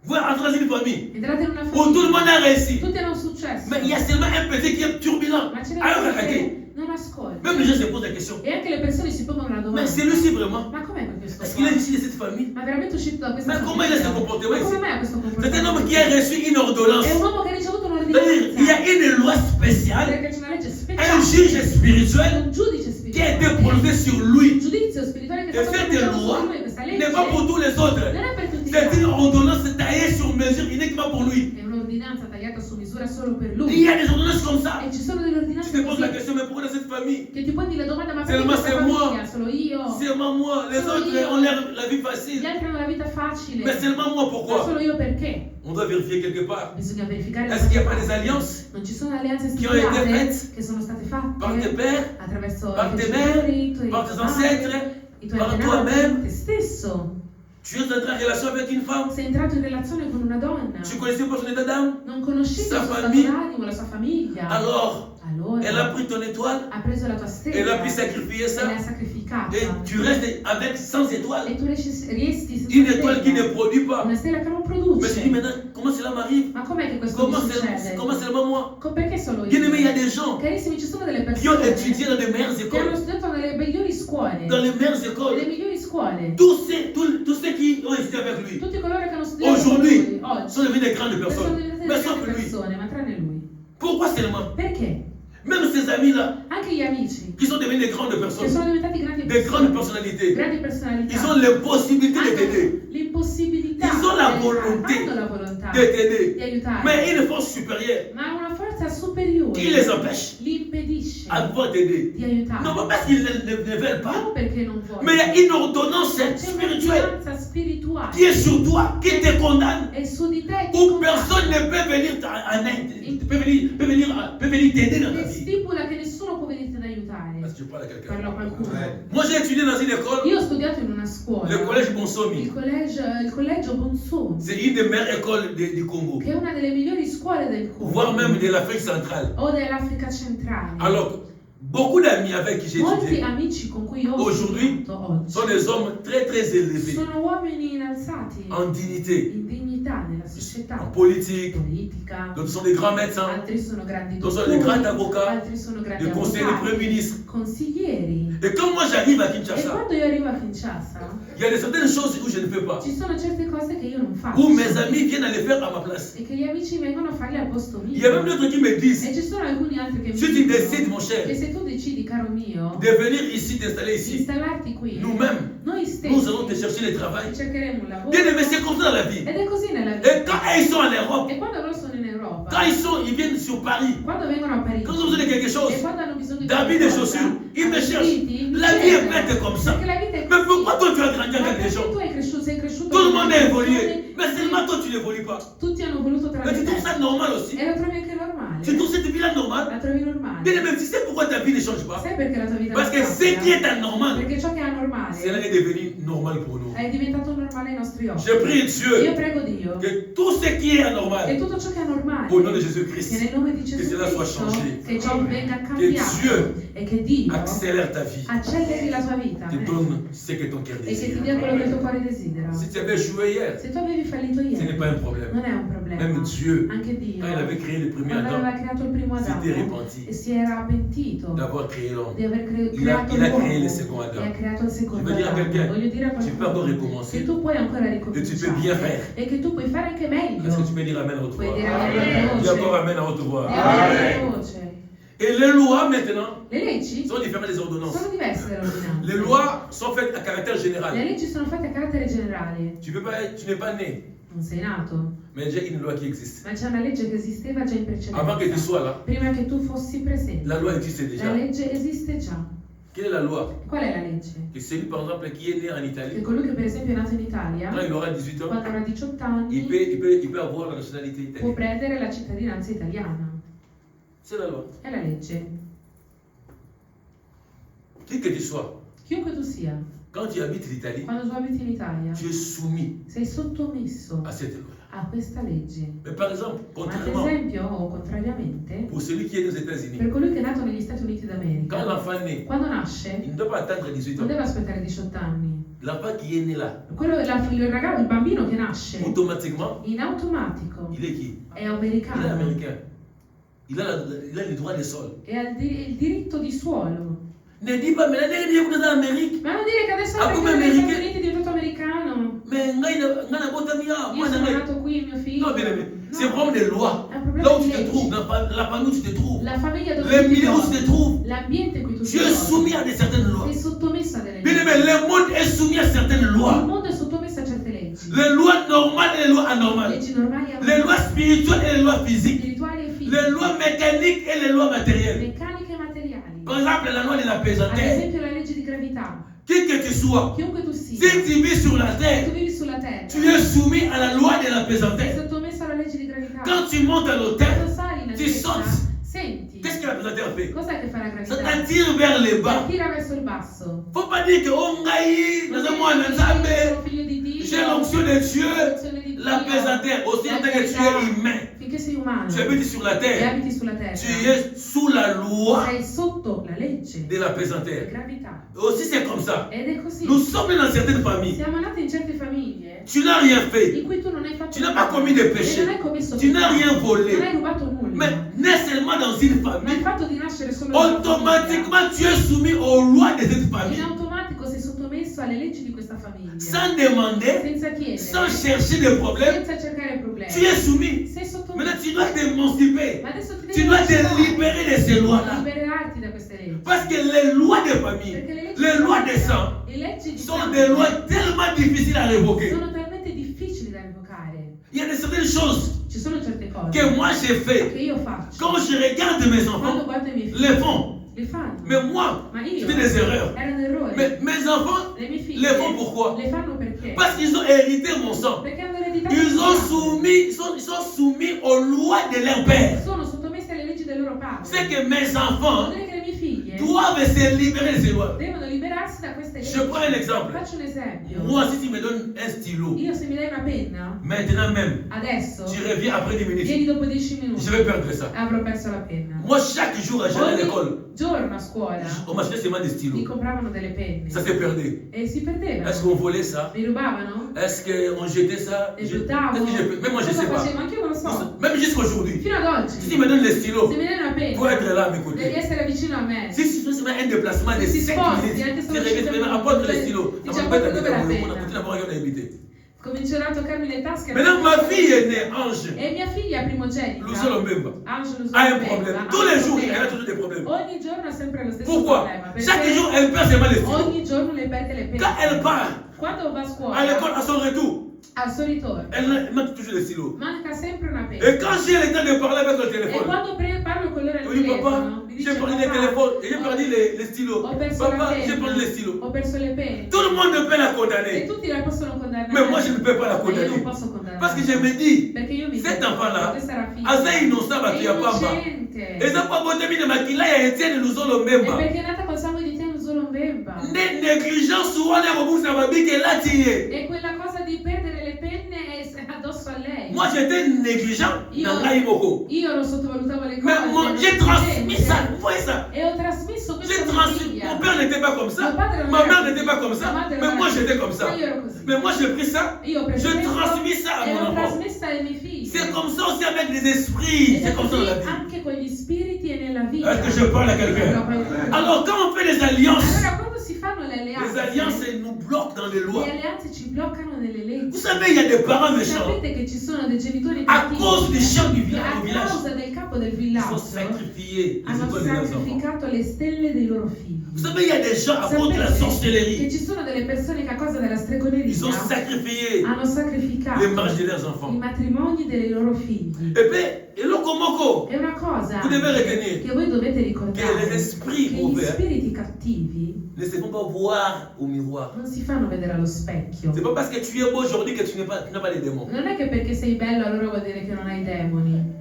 Vous entrez dans une famille Entrate in una où tout le famiglia, monde a réussi, tutti hanno successo, mais il y a seulement un petit qui est turbulent. ma ce n'è Alors, uno regardez, che non ascolta. même les gens se posent la question, E anche le persone si pongono la domanda, mais celui-ci vraiment, ma com'è questo est-ce qua? qu'il est issu de cette famille? Ma veramente uscito da questa Ma come il famiglia? se comportement Ma come ici? mai ha questo C'est un comportamento? homme qui a reçu une ordonnance. È un uomo che ha ricevuto C'est-à-dire, il y a un'ordinanza. une loi spéciale, Perché c'è una legge un speciale, juge spirituel un giudice qui a été spirituale, prononcé sur lui. un giudizio spirituale che Et è stato faire des pronunciato lois su lui. Questa legge n'est pas pour tous les autres. non è per tutti gli C'est une altri. ordonnance taillée sur mesure uniquement pour lui. È un'ordinanza tagliata su misura solo per Il lui. y a des ordonnances comme ça. E ci sono delle Tu ordinanze te poses la così question, mais pourquoi dans cette famille? che ti poni la domanda, ma perché Seulement questa c'est moi. famiglia? Solo io? Seulement moi. Les Solo autres io. ont la vie facile. Gli altri hanno la vita facile. Mais seulement moi, Ma pourquoi? solo io perché? On doit vérifier quelque part. Bisogna verificare Est-ce qu'il n'y a pas questa des parte. alliances Non ci sono alleanze qui ont été stipulate faites che sono state par tes fatte pères, attraverso par i tes tuoi mères, genitori, i tuoi par tes padri, ancêtres, i tuoi par antenati, toi-même? te stesso? Tu es entré en relation avec une femme. Sei entrato in relazione con una donna, Tu connaissais pas son état d'âme. non conoscevi sa il suo stato famille. d'animo, la sua famiglia. Alors, Allora, elle a pris ton étoile. ha preso la tua stella Elle a pu sacrifier e ça. l'ha sacrificata. Et tu restes avec 100 étoiles. E tu resti senza Une étoile qui ne stella. produit pas. Una stella che non Mais je dis produce. maintenant, comment cela m'arrive? Ma com'è che questo mi succede? Comment seulement moi? Perché solo io? Bien aimé, il y a des gens Carissimi, ci sono delle qui ont persone étudié dans les meilleures che hanno écoles. studiato nelle migliori scuole. Dans les meilleures Nelle écoles. migliori scuole. Tous ceux qui ont étudié avec lui, Tutti coloro che hanno studiato con aujourd'hui, lui oggi sont devenus des grandes sono personnes. diventate Mais delle sauf grandi lui. persone, ma tranne lui. Pourquoi seulement? Perché? Même ces amis-là, Anche gli amici qui sont devenus des grandes che personnes, sono diventati grandi des grandes persone, personnalités, grandi personalità, ils ont l'impossibilité de t'aider, hanno l'impossibilità, Ils ont la di volonté aiutare, hanno la volontà de t'aider. di aiutare, Mais une force supérieure ma una forza superiore qui les empêche. li impedisce. à pouvoir t'aider. di aiutare. Non, pas parce qu'ils ne veulent pas. Non perché non Mais il y vogliono. a une ordonnance C'è spirituelle un'ordinanza spirituale. qui est sur toi, qui te condamne. È su di te che Où condanna. personne ne peut venir en aide, peut venir t'aider dans ta Che vie. stipula che nessuno può venirti ad aiutare. Parce que je parle à quelqu'un. Parlo a qualcuno. Moi j'ai étudié dans une école, Io ho studiato in una scuola. le collège Bonsomi. Il collegio Bonzoni, C'est une des meilleures écoles du Congo, che è una delle migliori scuole del Congo. voire même de l'Afrique centrale. O dell'Africa centrale. Alors, beaucoup d'amis avec qui j'ai Molti étudié amici con cui ho Aujourd'hui, studiato oggi sont des hommes très très élevés sono uomini innalzati en dignité, in dignità nella en società politique, politica. d'autres sont des grands médecins, Altri sono grandi d'autres sont des grands dottori, avocats, altri sono grandi des conseillers, des avvocati, premiers ministres. consiglieri. Et quand moi j'arrive à E Kinshasa, quando io arrivo a Kinshasa il y a certaines choses où je ne fais pas, ci sono certe cose che io non faccio où mes amis viennent à les faire à ma place. e che gli amici vengono a farle al posto mio. Il y a même d'autres qui me disent, E ci sono alcuni altri che mi si tu dicono décides mon che cher, se tu decidi, caro mio, de venir ici, d'installer di ici, installarti qui, nous-mêmes, noi nous allons te stessi chercher le travail. cercheremo un lavoro. Bien aimé, c'est comme ça dans la vie. Ed è così nella Et vita. quand ils sont en Europe, E quando loro sono in Europa, quand ils viennent sur Paris, quando vengono a Parigi, quand ils ont besoin de quelque chose, e quando hanno bisogno di d'habits, de qualcosa, chaussures, ils me cherchent. vestiti, mi La vie est cercano. faite comme ça. Perché la vita è Mais così. pourquoi toi tu as grandi Ma avec des perché gens? tu sei cresciuto Tout le con monde delle a évolué. persone, Mais seulement toi tu n'évolues pas. tutti hanno voluto Mais tu trouves ça trasmettere. normal aussi. E la trovi anche normale. Tu trouves cette vie-là normale. La trovi normale. Bien aimé, tu sais pourquoi ta vie ne change pas? Sai perché la tua vita Parce que non ce qui cambia? est anormal, Perché ciò che è anormale cela est devenu normal pour nous. è diventato normale ai nostri occhi. Je prie Io Dieu prego Dio que tout ce qui est che anormal, tutto ciò che è normale, au nom de che Jésus-Christ, nel nome di Gesù che cela soit Cristo, changé. che ciò venga Dieu cambiato e che Dio accélère ta vie, acceleri la tua vita te donne ce que ton cœur e che ti désire. dia quello che il tuo cuore desidera. Si tu avais joué hier, Se tu avevi fallito ce n'est ieri, pas un problème. non è un problema. Même Dieu, Anche Dio, quand il avait créé le premier quando aveva Adam, creato il primo s'était Adamo repenti e si era pentito d'avoir créé l'homme. di aver Il a creato créé l'uomo le second Adam. e ha creato il secondo Je veux dire à Adamo. quelqu'un, Voglio dire a tu peux encore qualcuno recommencer che tu puoi ancora et tu peux bien ricominciare faire. e che tu puoi fare anche meglio. Est-ce que tu peux dire Amen à haute Puoi voix? dire amen a Dis encore voce. Amen à haute voix. Di amen a voce. Et les lois maintenant Le leggi sont différentes des ordonnances. sono diverse dalle ordinanze. Les lois sont faites à caractère Le général. leggi sono fatte a carattere generale. Tu n'es pas né, Non sei nato, mais il y a une loi qui existe. ma c'è una legge che esisteva già in Avant que tu precedenza. sois là, Prima che tu fossi presente. la loi existe déjà. La legge esiste già. Quelle est la loi? Qual è la legge? Que celui par exemple qui est né en Che Italie, colui che per esempio è nato in Italia, quand il aura 18 ans, quando avrà 18 anni, il peut avoir la nationalité può italienne. prendere la cittadinanza italiana. C'est la loi. È la legge. Qui que tu sois, Chiunque tu sia, quand tu habites l'Italie, quando tu abiti in Italia, tu es soumis sei sottomesso à cette loi. a questa legge. Mais par exemple, Ma ad contrairement, esempio, o contrariamente, pour celui qui est aux États-Unis, per colui che è nato negli Stati Uniti quand d'America, l'enfant naît, quando nasce, il ne doit pas attendre 18 non ans. deve aspettare 18 anni. L'enfant qui est né là, Il bambino che nasce, automatiquement, in automatico, il est qui? è Il est americano américain. Il a le droit des sols. e ha il diritto di suolo. Ne dis pas, mais là, il est dans l'Amérique. Ma non dire che adesso Ah, perché come negli Stati americano? Uniti è diventato americano. Mais ngana bota mia, Io moi sono nanga. nato qui, mio figlio. Non, bien aimé, No. c'est vraiment des lois. È un problema Là où di tu te leggi. trouves, dans la famille où tu te trouves, La famiglia dove le tu ti milieu où tu te trovi, trouves, l'ambiente in cui tu tu ti es trovi, soumis à certaines lois. sei sottomesso a delle Bien leggi. aimé, le monde est soumis à certaines Il lois. mondo è sottomesso a certe leggi. Les lois normales et les lois anormales. Leggi normali e Les lois spirituelles et les lois physiques. spirituali e fisiche. Les lois mécaniques et les lois matérielles. Meccaniche e materiali. Par exemple, la loi de la Ad pesanteur. esempio la legge di gravità. Qui que tu sois, Chiunque tu sia, si tu vis sur la se tu terre, vivi sulla terra, tu es soumis à la loi de la sei pesanteur. sottomesso alla legge di gravità. Quand tu montes à Quando l'autel, sali in tu altezza, sautes. senti. Qu'est-ce que la pesanteur fait? Cos'è che fa la Ça gravità? t'attire vers le bas. Tira verso il basso. Faut pas dire que oh ngai, Non nous devi sommes en dire, ensemble. sono figlio di Dio, J'ai l'onction de Dieu. l'onzione di La Dio, pesanteur, aussi la en tant que tu gravità. es humain, Finché sei umano tu habites sur la e terre, abiti sulla terra, tu es sous la loi sei sotto la legge de la di pesanteur. gravità. Aussi c'est comme ça. Ed è così. Nous sommes dans certaines familles. Siamo nati in certe famiglie Tu n'as rien fait. in cui tu non hai fatto Tu n'as pas commis de péché. e non hai commesso Tu n'as peccato. rien volé. Non hai rubato nulla. Mais nais seulement dans une Ma il famille, fatto di nascere solo in una famiglia, automatiquement tu es soumis aux lois de cette in famille. automatico sei sottomesso alle leggi di questa famiglia. Sans demander, Senza chiedere, sans chercher des problèmes, senza cercare problemi. tu es soumis. Sei sottomesso. Maintenant tu dois t'émanciper. Ma adesso ti Tu devi dois te lasciare. libérer de ces lois-là. Liberarti da queste leggi. Parce que les lois de famille, Perché le leggi les di lois de famiglia, sang, le leggi di sont sangue des lois tellement difficiles à révoquer. sono talmente difficili da revocare. Il y a certaines choses Ci sono certe cose que moi j'ai fait. che io faccio. Quand je regarde mes Quando enfants, guardo i miei figli, le font. li fanno. Mais moi, Ma io, c'était des erreurs. erano errori. Mais mes enfants Le mie figlie les font pourquoi? le fanno perché? Parce qu'ils ont hérité mon sang. Perché hanno ereditato Ils il sont soumis aux lois de leur père. sono sottomessi alle leggi del loro padre. C'est que mes Vuol enfants dire che le mie figlie doivent se libérer de ces lois. devono liberarsi da queste leggi. Je prends un exemple. Faccio un esempio. Moi, si tu me donnes un stylo, Io se mi dai una penna, maintenant même, adesso, tu reviens après 10 minutes, vieni dopo 10 minuti, je vais perdre ça. avrò perso la penna. Moi, chaque jour, j'allais à l'école. Ogni giorno a scuola On m'achetait seulement des mi stylos. compravano delle penne Ça s'est perdu. e si perdevano. Est-ce qu'on volait ça? Mi rubavano? Est-ce qu'on jetait ça? Le Je- buttavo? Qu'est-ce que j'ai fait? Même moi, je ne Cosa sais pas. facevo? Anch'io non lo so. Même jusqu'aujourd'hui. Fino ad Si tu oggi, me donnes les stylos, se mi dai una il faut être penna, là à mes côtés. devi essere vicino a me. Si tu fais un déplacement de Si 5 sposti, minutes, anche tu solo reviens, 5 tu apportes les stylos. minuti, On dici, va apporta pas dove la t'habiter, on penna? continue à avoir rien à éviter. Comincerò a toccarmi le tasche. Maintenant, ma fille est née, Ange. E mia figlia primogenita, Lucelo Mbemba Angelo a un Zambemba, problème. ha Tous un les jours, problema. elle a toujours des problèmes. Ogni giorno ha sempre lo stesso Pourquoi? problema. Chaque jour, elle perd seulement les stylos. Ogni giorno le perde le penne. Quand elle part Quando va a scuola, à l'école, à son retour, al suo ritorno, elle manque toujours les stylos. manca sempre una penna. Et quand j'ai le temps de parler avec le E téléphone, quando parlo con loro al oui, papa, telefono, mi j'ai dice, perdu les "Papà, téléphones, j'ai perdu les stylos. ho perso la Papa, j'ai penna, perdu les stylos. ho perso le penne. Tout le monde peut la E condamner. tutti la possono condannare. Mais moi, je ne peux pas la Ma io non condamner. posso condannare. Parce que je me dis, Perché io mi cet dico, enfant-là, questa ragazza assez innocent, è tu n'as pas pas. innocente. Et ça, pas beau terminer, mais qu'il a été de nous E le même. perché è nata col sangue di Tiano solo Mbemba. Ne négligence souvent les rebous, ça va bien que là, tu y es. E quella cosa di perdere le penne è addosso a lei. Moi, j'étais négligent dans l'Aïmoko. Io non sottovalutavo le cose. Mais moi, non j'ai facevo transmis niente. ça. Vous voyez ça? E ho trasmesso J'ai questo a mia transmis. figlia. Mon père n'était pas comme ça. Mio padre non Ma era mère così. n'était pas comme ça. Mia madre Mais non moi, era j'étais così. comme ça. Ma io ero così. Mais moi, j'ai pris ça. Io ho preso Je questo transmis ça à e mon l'ho enfant. trasmessa ai miei figli. C'est comme ça aussi avec les esprits. Ed C'est è comme ça dans la così vie. anche con gli spiriti e nella vita. Est-ce que je parle à quelqu'un? Alors, quand on fait des alliances, Allora, quando si fanno le les alliances elles nous bloquent dans les lois. le alleanze ci bloccano nelle leggi. Vous savez, il y a des parents méchants. Sapete che ci sono dei genitori À cattivi cause du chef du che village, a au village, causa del capo del ils ont villaggio sacrifié les hanno étoiles de leurs enfants. sacrificato le stelle dei loro figli. Vous savez, il y a des gens à cause de la Sapete che sorcellerie, ci sono delle persone che a causa della ils ont stregoneria sacrifié hanno sacrificato les mariages de leurs i enfants. matrimoni dei loro figli. Et puis, et le Komoko, È una cosa Vous devez retenir che voi dovete que ricordare, les esprits che gli mauvais spiriti cattivi ne se font pas voir au miroir. non si fanno vedere allo specchio. C'est pas parce que tu es beau aujourd'hui que tu n'as pas les démons. Non è che perché sei bello allora vuol dire che non hai demoni.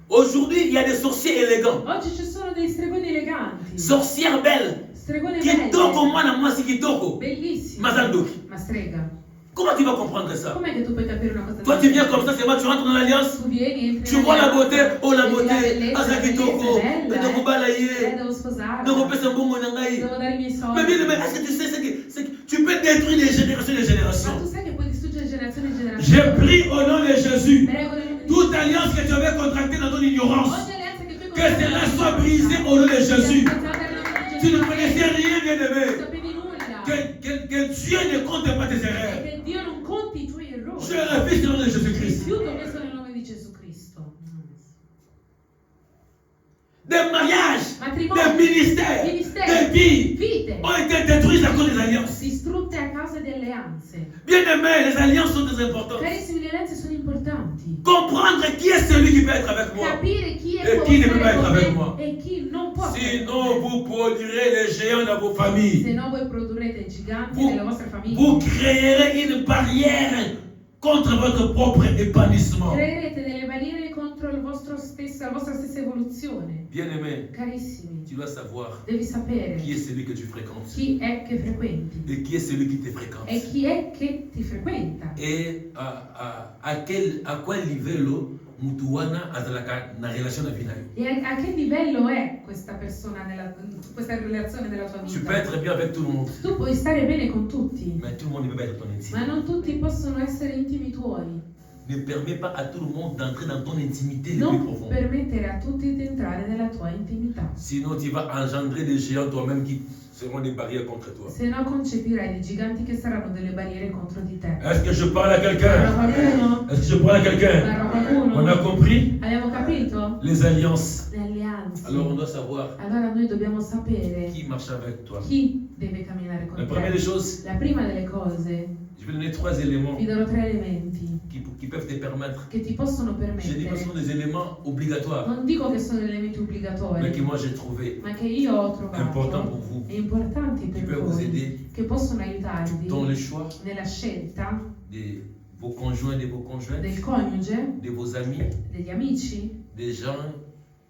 Aujourd'hui, il y a des sorciers élégants, Oggi ci sono dei stregoni eleganti, sorcières belles, stregone kitoko belle, mwana mwasi kitoko, bellissimi, mazandoki. ma strega. Comment tu vas comprendre ça? Com'è che tu puoi capire una cosa Toi, tu viens comme ça, c'est moi, tu rentres dans l'alliance, Tu vieni, entri tu vois la beauté, oh la vedi beauté, bellezza, asa la bellezza kitoko, è bella, ndoko balaye, devo sposarla, ndoko pesa mbongo na ngai. devo dare i miei soldi. Mais bien aimé, est-ce que tu sais ce que tu peux détruire les générations et les Ma générations? tu sai che puoi distruggere generazione e generazione? J'ai pris au nom de Jésus Prego nel nome di toute alliance que tu avais contractée dans ton ignorance. Oggi alleanze che tu hai Que cela soit brisé au nom de Jésus. Tu ne connaissais rien, bien Non aimé. sapevi nulla. Que Dieu ne compte pas tes E erreurs. che Dio non conti i tuoi errori. Je refuse au nom de Jésus-Christ. Rifiuto questo nel nome di Gesù Cristo. Des mariages, Matrimoni, des ministères, ministeri, des vies vite ont été détruits à cause des alliances. distrutte a causa di alleanze. Bien aimé, les alliances sont très importantes. Carissimi, le alleanze sono importanti. Comprendre qui est celui qui peut être avec moi. Capire chi E è chi ne può peut pas stare être con avec me moi. e chi non può. Sinon, vous produirez les géants dans vos familles. Se no voi produrrete giganti Vous, nelle vostre famiglie. vous créerez une barrière contre votre propre épanouissement. Creerete delle barriere contro la vostra stessa evoluzione. Bien aimé, Carissimi, tu dois savoir devi sapere qui est celui que tu fréquentes chi è che frequenti et qui est celui qui te fréquente. e chi è che ti frequenta. Et à quel livello mutuana azalaka na relation na vie na yo. E a che livello è questa persona questa relazione della tua Tu peux vita? être bien avec tout le monde, Tu puoi stare bene con tutti, mais tout le monde ne peut pas être ton intime. ma non tutti possono essere intimi tuoi. Ne permets pas à tout le monde d'entrer dans ton intimité le plus Non profonde. permettere a tutti di entrare nella tua intimità. Sinon, tu vas engendrer des géants toi-même qui seront des barrières contre toi. Se no concepirai dei giganti che saranno delle barriere contro di te. Est-ce que je parle à Parla quelqu'un? qualcuno? Est-ce que je parle à quelqu'un? Parla qualcuno? On a compris Abbiamo capito? les alliances. Le alleanze amansi. Alors on doit savoir Allora noi dobbiamo sapere qui marche avec toi. chi deve camminare con La première des te. choses, La prima delle cose, je vais donner 3 éléments vi darò 3 elementi qui peuvent te permettre. che ti possono Je dis pas que ce sont permettere. des éléments obligatoires, Non dico che sono elementi mais que obbligatori, moi j'ai trouvé ma che io ho important pour trovato vous, e importanti qui per peuvent vous voi, aider che possono aiutarvi dans le choix nella scelta de vos conjoints, de vos conjointes, del coniuge, de vos amis, degli amici des gens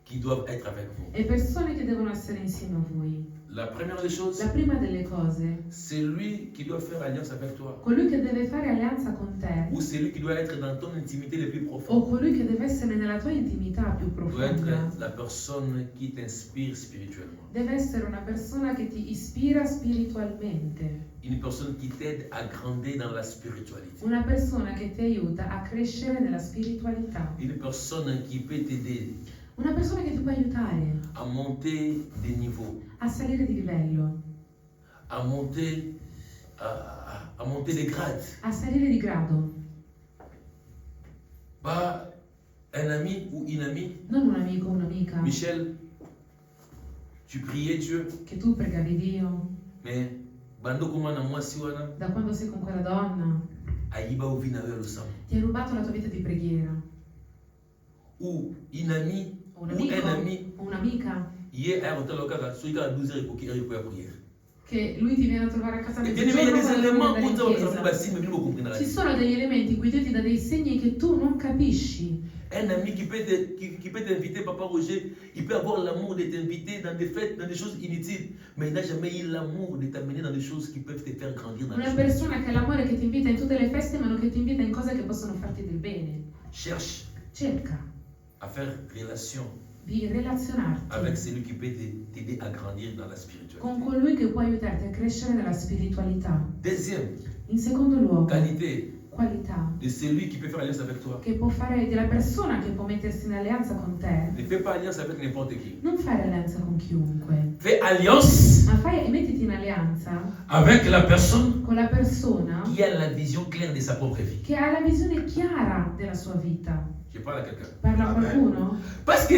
qui doivent être avec vous. e persone che devono essere insieme a voi. La première des choses, La prima delle cose, c'est lui qui doit faire alliance avec toi. colui che deve fare alleanza con te Ou c'est lui qui doit être dans ton intimité le plus o profonde. colui che deve essere nella tua intimità più Doit profonda. être la personne qui t'inspire spirituellement. Deve essere una persona che ti ispira spiritualmente, Une personne qui t'aide à grandir dans la spiritualité. una persona che ti aiuta a crescere nella spiritualità, Une personne qui peut t'aider una persona che ti può aiutare à monter des niveaux, a salire di livello, à monter, à monter des grades. a salire di grado. Pas un ami ou une amie. Non un amico o un'amica Michel, tu priais Dieu, che tu pregavi Dio, mais bando komana mwasi wana da quando sei con quella donna ayiba ovi na yo lusama. ti ha rubato la tua vita di preghiera, Ou une amie o un ou amico un ami o un'amica hier a hotel kaka so ika 12 heures pour la prière. che lui ti viene a trovare a casa Et bien il y a mezzogiorno des quando éléments devi où tu andare in vas chiesa. basi mais nous comprendre. Ci sono degli elementi in cui Dio ti dà dei segni che tu non capisci. Un ami qui peut t'inviter, Papa Roger, il peut avoir l'amour de t'inviter dans des fêtes, dans des choses inutiles, mais il n'a jamais eu l'amour de t'amener dans des choses qui peuvent te faire grandir dans la Una vie. persona che ha l'amore che ti invita in tutte le feste, ma non che ti invita in cose che possono farti del bene. Cherche Cerca à faire relation di relazionarti avec celui qui peut t'aider à grandir dans la spiritualité. con colui che può aiutarti a crescere nella spiritualità. Deuxième In secondo luogo, qualité qualità de celui qui peut faire alliance avec toi. che può fare della persona che può mettersi in alleanza con te. Ne fais pas alliance avec n'importe qui. Non fare alleanza con chiunque, Fais alliance ma mettiti in alleanza avec la personne con la persona qui a la vision claire de sa propre vie. che ha la visione chiara della sua vita. Je parle à quelqu'un. Parla a Amen. qualcuno? Parce que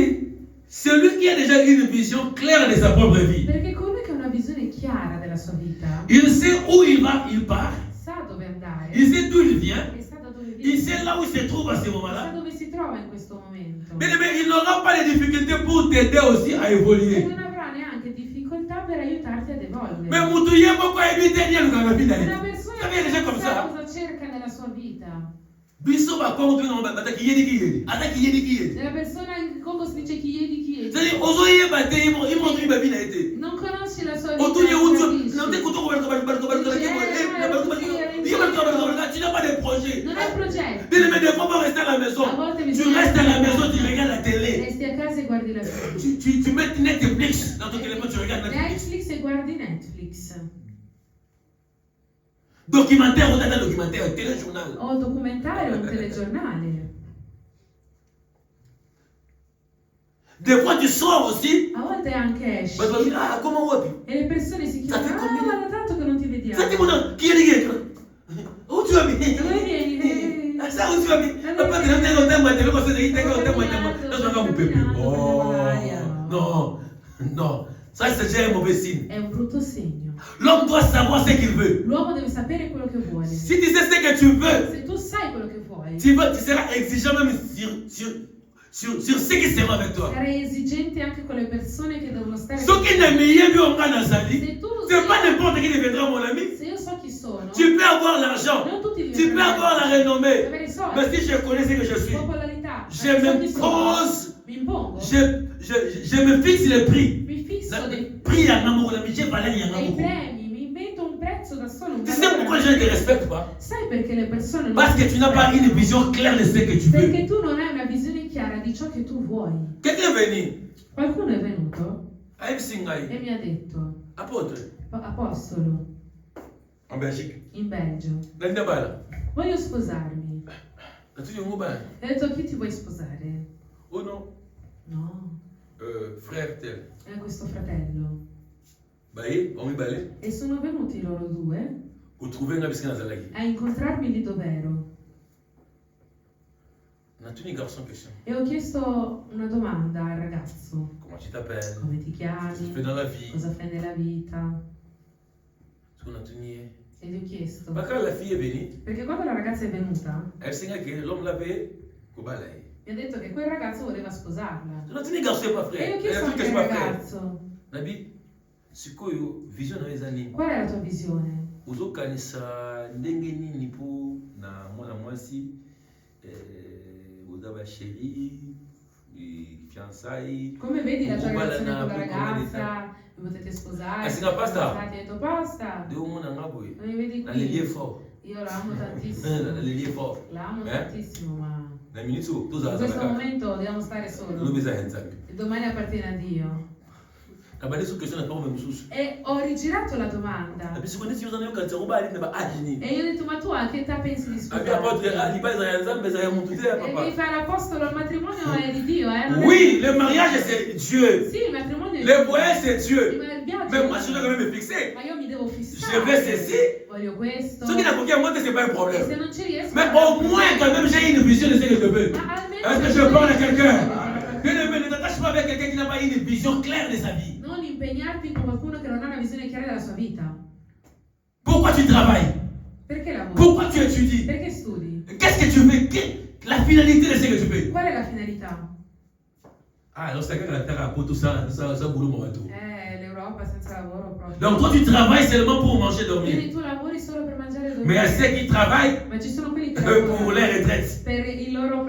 celui qui a déjà une vision claire de sa propre vie, Perché colui che ha una visione chiara della sua vita il sait où il va, il part. sa dove andare, Il sait d'où il vient. e sa da dove Il viene, sait là où il se trouve à ce sa moment-là. dove si trova in questo momento. Mais il n'aura pas les difficultés pour t'aider aussi à E évoluer. non avrà neanche difficoltà per aiutarti ad evolvere. Mais Moutouye, pourquoi éviter de dire dans la vie Una d'aller? persona Ça vient déjà che comme sa ça. cosa cerca nella sua vita. Biso va contre nous, attaque yedi. Attaque yedi. Nella persona in Congo si dice chi chiedi. C'est-à-dire, ozoye bate, ils m'ont dit ma vie n'a été. Non conosci la sua vita. Autour de non où capisci. non t'es content tu n'as pas de projet. Non hai progetto. Mais des fois, on va rester à la maison. Tu restes à la maison, tu regardes la télé. Resti a casa e guardi la tv. Tu mets Netflix dans ton téléphone, tu regardes Netflix. Netflix e guardi Netflix. Documentaire, on a un documentaire, téléjournal. O documentario o un telegiornale. Des fois, tu sors aussi. A volte anche esci. Parce que, ah, comment on va E le persone si Ça chiedono, fait combien? guarda tanto che non ti vediamo. Ça, t'es mon qui est lié? Où tu vas bien? Dove vieni? Ça, où tu vas bien? Papa, tu n'as pas de temps, tu n'as pas de temps, non, non. Ça, c'est déjà un mauvais signe. È un brutto segno. L'homme doit savoir ce qu'il veut. L'uomo deve sapere quello che vuole. Si tu sais ce que tu veux, Se tu sai quello che vuoi, tu seras exigeant même sur ce qui sera avec toi. sarai esigente anche con le persone che devono stare Ce qui n'est mieux que on gagne dans sa vie, Se tu c'est pas sai- n'importe qui deviendra mon ami. Se io so chi sono, Tu peux avoir l'argent, non tutti tu peux avoir la renommée, avere i soldi, mais si je connais ce que je suis, popolarità, je ma so chi sono, m'impose, mi impongo, je me fixe les prix. mi fisso dei Prix à l'amour, la j'ai valeur, il y en a beaucoup. premi, mi invento un prezzo da solo, un Tu sais valore. pourquoi les gens ne te respectent pas? Sai perché le persone non Parce que ti tu n'as pas rispettano? une vision claire de ce que tu veux. Perché tu non hai una visione chiara di ciò che tu vuoi. Quelqu'un est venu Qualcuno è venuto à Singaï, e mi ha detto, apôtre, apostolo, en Belgique. in Belgio, Dans le bal. voglio sposarmi. Dans tout le monde, E ho detto, chi ti vuoi sposare? oh non, No, frère tel. è questo fratello. Baye, on est balé. E sono venuti loro due Vous trouvez un abissin dans la vie. a incontrarmi lì dove ero. E ho chiesto una domanda al ragazzo. Comment tu t'appelles? Come ti Qu'est-ce que tu chiami? fais dans la vie? Cosa fai nella vita? E gli ho chiesto. Quand la fille est venue, Perché quando la ragazza è venuta, elle sait que l'homme l'avait au balai. mi ha detto che quel ragazzo voleva sposarla. Tu garçon pas E frère. io ho Elle chiesto a dit anche que al c'est pas frère. ragazzo, Nabi, sikoyo vision na ezani. qual è la tua visione? Uzokanisa ndenge nini po na mwana mwasi oza chéri, fiançailles. Come vedi la tua Ukubala relazione na con la po ragazza? Vi potete sposare? Singa pasta? Ti ha detto basta. De omona ngaboy. Non mi vedi Na lelie qui? fort. Io la amo Na tantissimo. lelie fort. La amo Eh? tantissimo, ma Na minuto in toza questo za. momento dobbiamo stare Lo solo. beza henzabi. E domani appartiene a Dio. Na bale su question na pa mo mususu. E ho rigirato la domanda. Abi sikonisi yoza na yoka tsaruba ali na ba ajini. E io ho detto, ma tu a che età pensi di Abi apotre sposarti? ali ba za yanzambe za ya muntu te E papa. devi fare l'apostolo al matrimonio è di Dio, non è- Oui, le mariage c'est Dieu. Sì, il matrimonio è Le di voyage c'est Dieu. Ma il viaggio Mais è moi di je dois Dio. quand même me fixer. Ma io mi devo Je fissare. veux ceci. Voglio questo. Ce qui n'a aucun moi c'est pas un E se problème. non ci riesco... Mais au moins quand même j'ai une vision de ce que je veux. Ma almeno... Est-ce que je parle à quelqu'un? Ne t'attache pas avec quelqu'un qui n'a pas une vision claire de sa vie. Non impegnarti con qualcuno che non ha una visione chiara della sua vita. Pourquoi tu travailles? Perché lavori? Pourquoi tu étudies? Perché studi? Qu'est-ce que tu veux? La finalité de ce que tu veux. Qual è la finalità? Ah, alors c'est quelqu'un qui a tout ça boulot mon retour. L'Europa senza lavoro proprio. Donc toi tu travailles seulement pour manger et dormir. Quindi tu lavori solo per mangiare e Mais il y a dormire. ceux qui travaillent Ma ci sono quelli che pour les lavorano retraites. per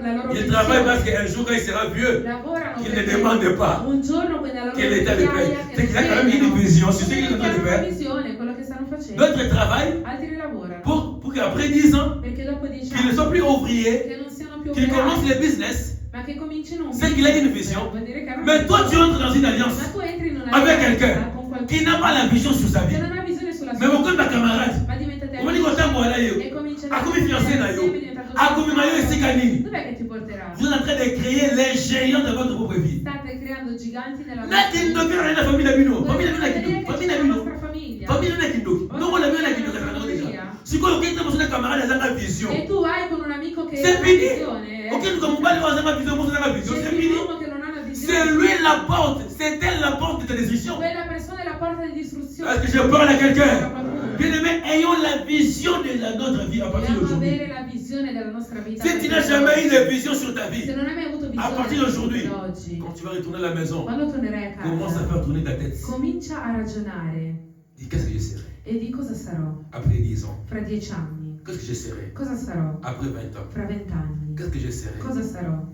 la loro Ils travaillent parce pensione. qu'un jour quand il sera vieux, Lavorano qu'il ne perché demande pas un giorno quindi alla loro quel état de vecchiaia paix. che C'est non qu'il a quand même une chiedono. vision sur ce qu'il est en train de Perché hanno una faire. visione, quello che stanno facendo. D'autres travaillent Altri lavorano pour qu'après 10 ans, perché dopo 10 qu'ils ne anni soient plus ouvriers, che non siano più qu'ils commencent operai, les business. ma che comincino un C'est qu'il a une business. vision. Vuol dire che hanno Mais una toi tu visione. entres dans une alliance Ma tu entri in una avec alleanza quelqu'un con qualcuno qui n'a pas la vision sur sa vie. che non ha visione sulla Mais sua beaucoup de vita, ma camarade, ma diventate on va dire qu'au temps amici e cominciate a come fiancé na yo, diventato a come maillot et sikanini. dov'è che ti porterà? Vous êtes en train de créer les géants de votre propre vie. State creando giganti nella Nati ndoki na nenda famille Bino. Famille Bino na kidoki. Famille la Bino. nostra famiglia. Famille na kidoki. Donc on a bien na kidoki na déjà. Sikoyo okenda mosuna camarade azanga vision. E tu vai con un amico che C'est ha una fini. visione. Okenda mobali azanga vision, mosuna vision. C'è C'est un fini. uomo che non ha una visione. C'est lui la porte. C'est elle la porte de destruction. Quella persona è la porta di distruzione. Est-ce que je parle à quelqu'un? Bien aimé, ayons la vision de notre vie à partir Dobbiamo d'aujourd'hui. avere la visione della nostra vita. Si tu n'as jamais eu de vision sur ta vie, Se non hai mai avuto à partir visione d'aujourd'hui, da oggi, quand tu vas retourner à la maison, quando tornerai a commence à casa, faire tourner ta tête. comincia a ragionare Dis qu'est-ce que je serai e di cosa sarò après 10 ans? fra 10 anni, Qu'est-ce que je serai cosa sarò après 20 ans? fra 20 anni, Qu'est-ce que je serai? cosa sarò,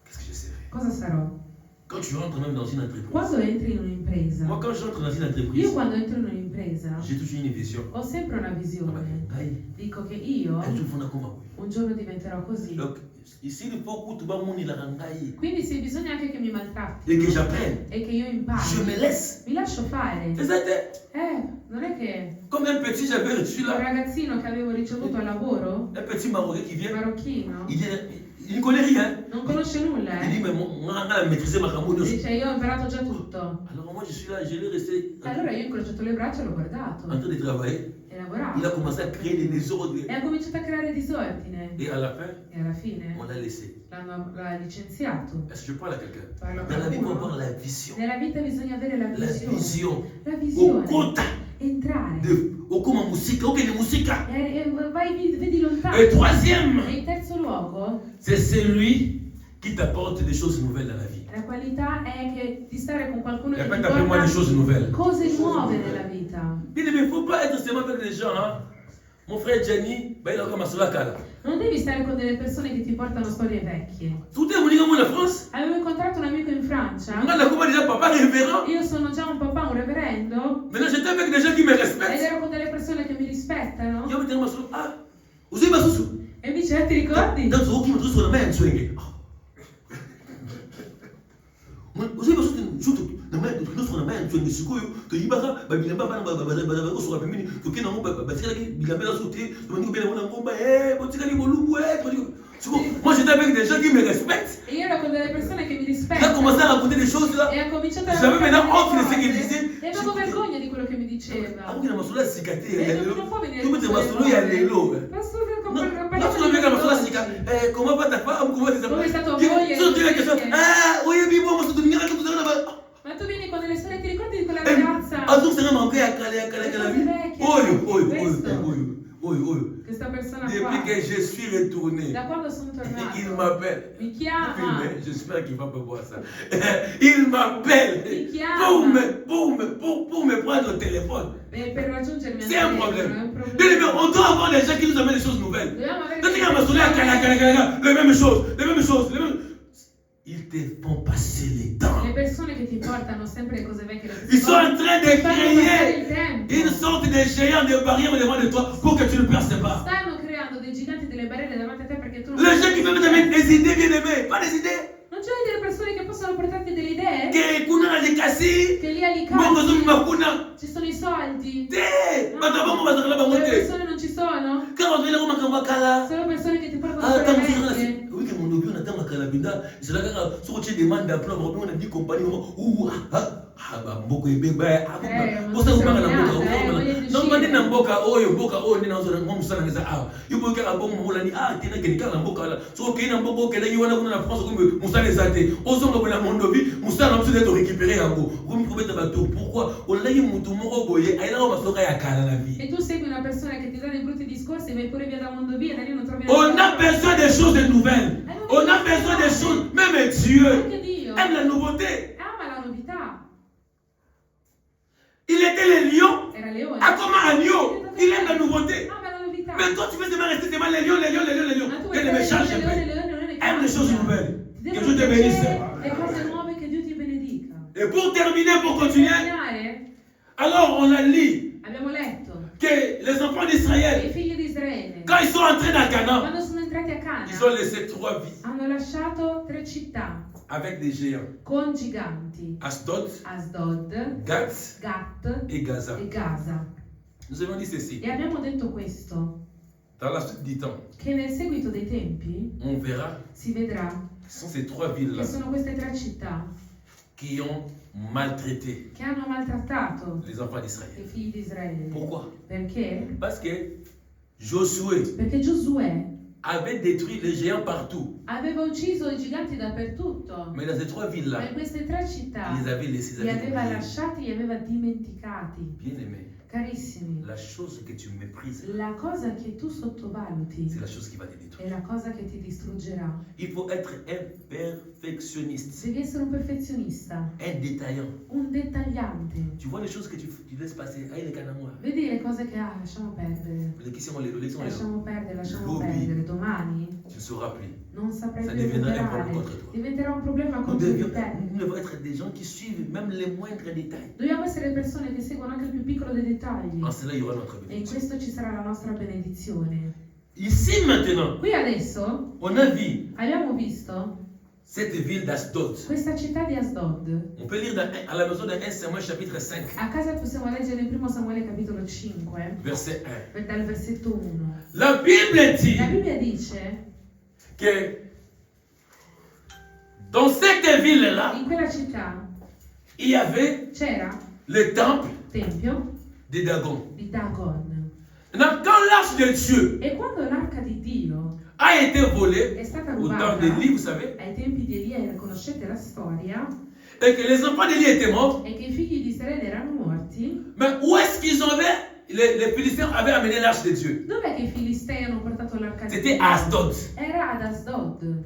Qu'est-ce que je serai? cosa sarò. Quand tu rentres même dans une entreprise, Quando entri in un'impresa, moi quand j'entre dans une io entreprise, quando entro in un'impresa j'ai toujours une vision. ho sempre una visione. Dico che io Un jour, il faut qu'on un giorno diventerò così. Donc, ici, il faut que tu vas monter la rangaille Quindi sì, bisogna anche che mi maltratti et que j'apprenne. e che io impari. Je me laisse. Mi lascio fare. C'est ça, Non è che comme un petit, j'avais reçu un là, ragazzino che avevo ricevuto al lavoro, un petit Marocain qui vient, marocchino, il ne connaît rien. non conosce nulla, Il dit, mais moi, on a maîtrisé ma camouflage. Dice, io ho imparato già tutto. Alors moi, je suis là, je l'ai resté Allora io ho incrociato le braccia e l'ho guardato. en train de travailler. E lavoravo. Il a commencé à créer des désordres. E ha cominciato a creare disordine. Et à la fin, E alla fine on l'a laissé. l'ha licenziato. Est-ce que je parle à quelqu'un? Parlo a Dans la vie, on va qualcuno. avoir la vision. Nella vita bisogna avere la La visione. vision. La Au visione. compte Entrare. de, au comme musique, aucune musique. E vai, vedi lontano. Et troisième, E in terzo luogo, c'est celui qui t'apporte des choses nouvelles dans la vie. la qualità è che di stare con qualcuno che ti Répète après moi des porta choses nouvelles. cose nuove nella vita. Bien aimé, il ne faut pas être seulement avec des gens. Hein? Mon frère Gianni, il a commencé à la Non devi stare con delle persone che ti portano storie vecchie. Tout est venu en France. Avevo incontrato un amico in Francia. Regarde comment déjà papa révérend. Io sono già un papà, un reverendo. Maintenant, j'étais avec des gens qui me Ed respectent. ero con delle persone che mi rispettano. Io mi tengo solo, ah, usi basusu. E mi dice, ti ricordi? Dan zo ki mutu na mai nswenge. Usi basusu jutu na mai tu na mai nswenge sikoyo to yibaka ba bilamba bana ba usura pembeni to kina ngo ba tsela ki bilamba la soute to ndiko bele mona ngomba botika ni bolumbu to ndiko siko moi j'étais avec des gens qui me respectent. E io ero con delle persone che mi Il a rispettano. commencé à raconter des choses là. E ha cominciato a J'avais maintenant honte de ce raccontare qu'il delle disait. cose. E avevo vergogna di quello che mi diceva. Aku kina masula sikate E ya non lelo. può venire Tu mete masulu ya lelo. Pastor, Non, tu Comment va ta femme? Comment tes Come sta tua enfants? moglie? Sono tutte le questions. Ah, oui, oui, moi, sono tutti i ragazzi, Ma tu vieni con delle storie, ti ricordi di quella ragazza? Azul c'est manqué à la vie. Questa persona qua. Depuis que je suis retourné, Da quando sono tornato. il m'appelle. Mi chiama. J'espère qu'il va pas voir ça. Il m'appelle Mi chiama. pour me prendre au téléphone. Per raggiungermi. C'est un problème. On doit avoir des gens qui nous amènent des choses nouvelles. Dobbiamo avere Les mêmes choses. Ils te font passer les temps. le persone che ti portano sempre le cose vecchie. Ils sont en train de créer il tempo. une sorte de géant de barrière devant de toi pour que tu ne perces pas. Stanno creando dei giganti, delle barriere davanti a te perché tu non Les gens qui veulent mettre des idées bien aimées, pas des idées. Non c'è delle persone che possono portarti delle idee? Que kuna na dekasi, Che lì ali bongo zomi makuna. ci sono i soldi. Te, batabango bazakala bango Le te. persone non ci sono? Quand on vient là, on va kala. Sono persone che ti portano Ah, storie tant que vecchie. oui que mon obi on attend kala binda. C'est là que sur tu demandes d'emploi, on a dit compagnie ou mboko ebeba. Bosa ubanga na mboka. Non mandi na mboka oyo ni nazo na musana ngeza ah. Yuko ka bongo mola ni tena kenika na mboka la. So ke na mboko ke na yiwana kuna na France comme musana ezate. Ozongo bona mondobi, musana msu d'être récupéré yango. Comme probeta bato. Pourquoi? On l'a mutu moko boye, ayina ko masoka ya kala na vie. E tu segui una persona che ti dà dei brutti discorsi e vai pure via da mondo via, da lì non trovi On a besoin des choses de nouvelles. On a besoin des choses. Même Dieu Anche Dio aime la nouveauté. ama la novità. Il était le lion. Era leone. Ah, comment agneau? Il aime la nouveauté. Ama la novità. Mais toi, tu veux seulement rester devant les lions. Ma tu Et vuoi ne me change leone, pas. leone, Aime les choses nouvelles. Ti Que devono Dieu te bénisse. piacere le cose nuove, che Dio ti benedica. Et pour terminer, pour continuer, Terminare, alors on a lu abbiamo letto que les enfants che i d'Israël, figli di Israele, quand ils sont entrés dans Canaan, quando sono entrati a Cana, ils ont laissé 3 vies hanno lasciato 3 città avec des géants. con giganti: Asdod, Asdod, Gath Gat et Gaza. e Gaza. Nous avons dit ceci. E abbiamo detto questo, Dans la suite du temps, che nel seguito dei tempi on verra si vedrà ce sont ces 3 villes-là che sono queste 3 città qui ont maltraité che hanno maltrattato les enfants i d'Israël. figli di Israele. Pourquoi? Perché? Parce que Josué Perché Giosuè avait détruit les géants partout. aveva ucciso i giganti dappertutto, Mais dans ces 3 ma villes-là, in queste 3 città il les avait laissés. Ils li avaient aveva oublié. lasciati, li aveva dimenticati. Bien aimé, Carissimi, la chose que tu méprises, la cosa che tu sottovaluti c'est la chose qui va te détruire. è la cosa che ti distruggerà. Il faut être un perfectionniste, Devi essere un perfezionista, un détaillant. un dettagliante. Tu vois les choses que tu laisses passer. Ah, il est canamois. Vedi le cose che lasciamo perdere. Les qui sont les Lasciamo perdere. Lobby. Domani tu ne sauras plus. non saprai Ça più deviendra un recuperare. problème contre toi. Diventerà un problema Nous contro di devons, te. nous devons être des gens qui suivent même les moindres détails. Dobbiamo essere persone che seguono anche il più piccolo dei dettagli. En cela, il y aura notre E in bénédiction. questo ci sarà la nostra benedizione. Ici maintenant, Qui adesso on a vu abbiamo visto cette ville d'Asdod. questa città di Asdod. On peut lire à la maison de 1 Samuel chapitre 5, A casa possiamo leggere in 1 Samuele capitolo 5, verset 1. dal versetto 1. La Bible dit La Bibbia dice, que dans cette ville-là, in quella città il y avait c'era le temple il tempio de Dagon. di Dagon. Maintenant, quand l'arche de Dieu E quando l'arca di Dio a été volée è stata au temps rubata d'Élie, vous savez, ai tempi di Elia, conoscete la storia, et que les enfants d'Élie étaient morts, e che i figli di Israele erano morti, mais où est-ce qu'ils avaient, les Philistins avaient amené l'arche de Dieu? dov'è che i filistei hanno portato l'arca di C'était Dio? à Asdod. Era ad Asdod.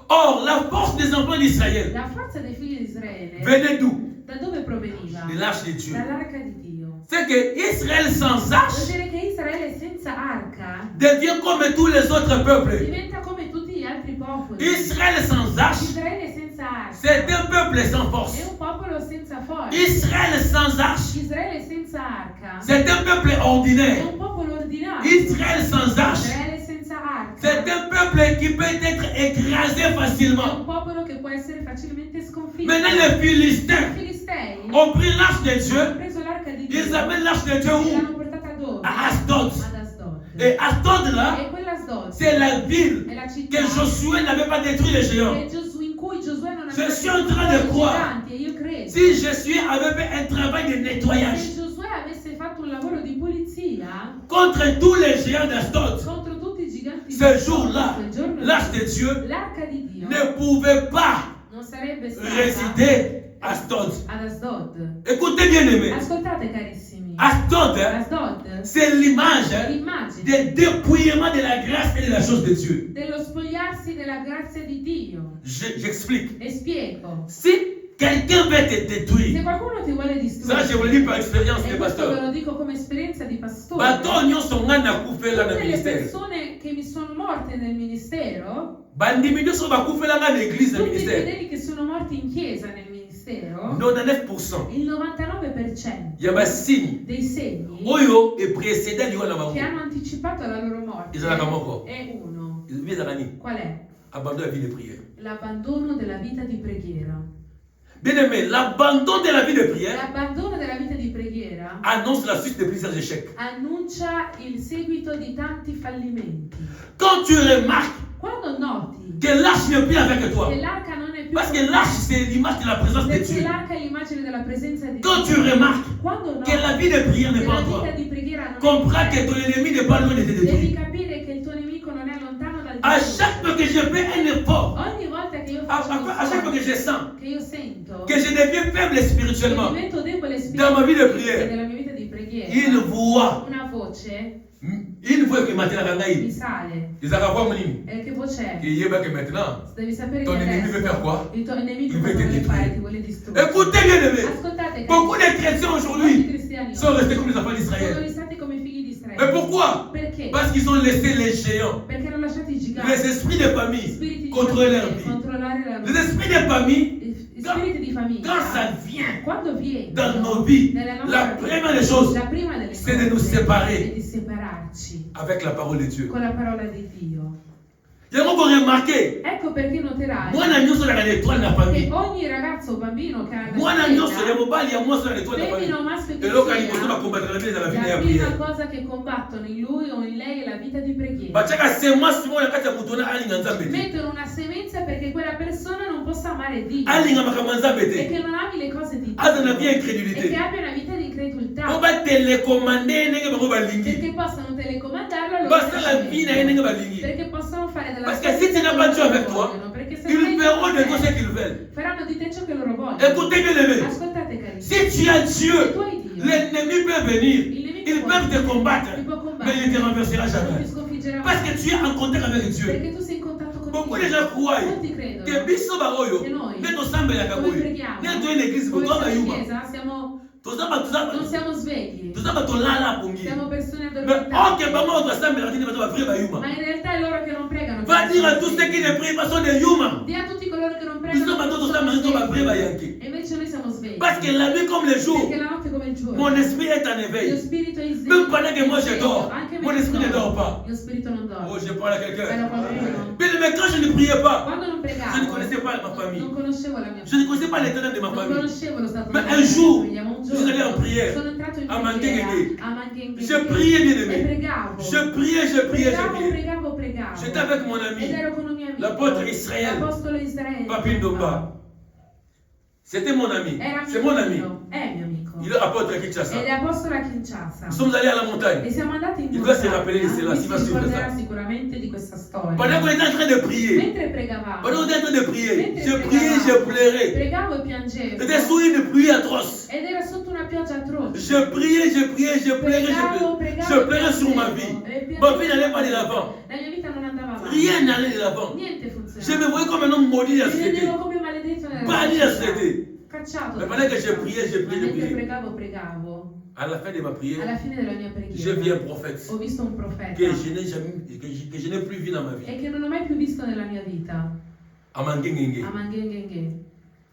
Or, la force des enfants d'Israël La forza dei figli di Israele venait d'où? da dove proveniva? De l'arche de Dieu. Dall'arca di Dio. C'est que Israël sans Vuol arche dire che Israele senza arca devient comme tous les autres peuples. diventa come tutti gli altri popoli. Israël sans arche, Israele senza arca c'est un peuple sans è force. un popolo senza forza. Israël sans arche, Israele senza arca c'est un peuple è ordinaire. un popolo ordinario. Israël sans arche, Israele senza arca c'est un peuple qui peut être écrasé è un facilement. popolo che può essere facilmente sconfitto. Maintenant, les I Philistins Filistei ont pris l'arche de hanno Dieu, preso l'arca di Dio ils amènent l'arche de Dieu e où? l'hanno portata dove? À Asdod. Ad Asdod. Et Asdod là, E quell'Asdod c'est la ville è la città que Josué n'avait pas détruit les géants. in cui Giosuè non Je aveva suis en train de i croire. giganti, e io credo Si Josué avait fait un travail de nettoyage se Giosuè avesse fatto un lavoro di pulizia contre tous les géants d'Asdod, contro tutti i giganti di ce jour-là, l'arche de Dieu l'arca di Dio ne pouvait pas non sarebbe stata résider à Asdod. ad Asdod. Écoutez bien aimé, Ascoltate carissimi, Asdod, Asdod c'est l'image l'immagine du dépouillement de la grâce et de la chose de Dieu. dello spogliarsi della grazia di Dio. J'explique. E spiego. Si quelqu'un veut te Se détruire, qualcuno ti vuole ça distruggere, je vous le dis par expérience de e questo ve pasteur. lo dico come esperienza di pastore, Bato nyonso nga nakufela na tutte le ministère. persone che mi sono morte nel ministero, Bandimi nyonso bakufela nga na église na tutti i ministère. fedeli che sono morti in chiesa nel ministero, 99% il 99% ya basigne dei segni oyo eprécéda liwa na che bango hanno anticipato la loro morte ezalaka moko. è uno. Ezalaka nini? Qual è? Abandon ya vie de prière. L'abbandono della vita di preghiera. Bien aimé, l'abandon de la vie de prière L'abbandono della vita di preghiera annonce la suite de plusieurs échecs. annuncia il seguito di tanti fallimenti. Quand tu remarques Quando noti que l'arche n'est plus avec toi, che l'arca non è più parce que con te, l'arche c'est l'image de la présence de perché Dieu. l'arca è l'immagine della presenza di Quand tu Dio. remarques Quando noti que la vie de prière n'est che pas la en toi, vita di preghiera non comprends è que in ton te, ennemi n'est pas loin de te devi détruire. capire che il tuo nemico non è lontano dal À tuo. chaque fois que je fais un effort, Ogni volta che io à faccio uno chaque fois que je sens che io sento que je deviens faible che spirituellement, divento debole dans ma vie de spiritualmente prière, nella mia vita di preghiera, une voix que maintenant la mi gangaï, sale. ils ont voir mon ennemi. E che voce è? Et il que maintenant, Devi sapere ton che ennemi adesso veut faire quoi? il tuo nemico Il veut cosa te vuole détruire. fare? Ti vuole distruggere. Écoutez bien aimé, Ascoltate, beaucoup de chrétiens molti aujourd'hui cristiani sont restés comme les enfants sono d'Israël. stati come figli di Israele. Mais pourquoi? Perché? Parce qu'ils ont laissé les géants, Perché hanno lasciato i giganti, les esprits de famille spiriti di contrôler leur famiglia, vie. controllare la Les loro esprits de famille, i spiriti di famiglia. quand ça vient Quando viene dans nos vies, nella nostra la vita, première des choses, la prima delle c'est de nous cose séparer è di separarci avec la parole de Dieu. con la parola di Dio. Il y a encore remarqué, Ecco perché noterai moi, je suis dans l'étoile de la che famille. ogni ragazzo o bambino che ha Moi, la je suis fede, dans l'étoile de la famille. femmina o maschio che Et là, quand il sia, faut combattre la vie de la vie de la la prima prière. cosa che combattono in lui o in lei è la vita di preghiera. Bachaka semence moi nakati mutona alinga nzambe te. Mettono una semenza perché quella persona non possa amare Dio Alinga makambo nzambe e te. che non ami le cose di Dio Aza na vie e incrédulité. che abbia una vita di incredultà On va télécommander ndenge bango balingi. perché possano telecomandarlo al loro Basta la vie na ndenge piacimento, balingi. perché possono fare della Parce sua que si vita tu n'as quello pas Dieu che avec loro toi, vogliono, perché se ils non hai Dio feront con de te, toi ce qu'ils veulent. faranno di te ciò che loro vogliono. Écoutez bien aimé. Ascoltate carissimi, Si tu as Dieu, se tu hai Dio, l'ennemi peut venir. il nemico Ils peuvent te combattre. ti può Mais combattere, il ne te renversera non ti jamais. sconfiggerà Parce mai, que tu es en contact avec Dieu. perché tu sei in contatto con Beaucoup Dio. de gens croient Molti credono que biso baoyo, che noi, ne tosambelaka come boyo. preghiamo, Ne to une église come boto siamo in bayuma. chiesa, non Tozaba siamo svegli, tozaba tolala pongi. siamo persone Mais addormentate. ok, bango tosambela tini bato ba vrai bayuma. Ma in realtà è loro che non pregano. Va che dire à sono tous ceux qui svegli. ne prient pas sont des humains. Di a tutti coloro che non Biso pregano. bato sono tosambela to ba vrai svegli. bayanki. E invece noi siamo svegli. Parce que la nuit comme le jour, Perché la notte è come il giorno. mon esprit est en Lo éveil. spirito è sveglio. Même pendant que moi je Sveglio. dors, Anche mon mentre esprit ne dort dormo, pas. lo spirito non dorme. Oh, je parle à Però quelqu'un. qualcuno. Mais quand je ne priais pas, Quando non pregavo, je ne connaissais pas ma famille. non conoscevo la mia Je ne connaissais pas l'éternel de ma non famille. conoscevo lo stato Mais della un mia jour, famiglia, ma un je suis allé en prière. sono entrato in À preghiera Manghenghe. a Manghenghe. Je priais, bien E aimé. pregavo. Je priais, je priais, je priais. Pregavo. J'étais avec mon Ed ami, ero con un mio amico. l'apôtre Israël, L'apostolo Israele. Papi Ndomba. C'était mon ami. Era C'est mio mon ami. amico. È mio amico. Il est apôtre à Kinshasa. Ed è apostolo a Kinshasa. Nous sommes allés à la montagne. E siamo andati in Il doit se montagna. rappeler de cela, Lui s'il va si suivre ricorderà ça. sicuramente di questa storia. Pendant qu'on était en train de prier, Mentre pregavamo, pendant qu'on était en train de prier, mentre je priais, je pleurais. pregavo e piangevo. J'étais sous une pluie atroce. Ed era sotto una pioggia atroce. Je priais, je priais, je pleurais, je pleurais sur ma vie. Ma vie n'allait pas de l'avant. La mia vita non andava avanti. Rien n'allait de l'avant. Niente Je funzionava. me voyais comme un homme maudit de la Mi société. vedevo come maledetto nella Banni de la società. société. Cacciato. Mais pendant que je priais, je Ma priais, je mentre priais. pregavo, À la fin de ma prière, alla fine della mia j'ai vu un preghiera, prophète ho visto un profeta que je n'ai jamais, que je n'ai plus vu dans ma vie. e che non ho mai più visto nella mia vita. À Manguengenge. A Manghenghe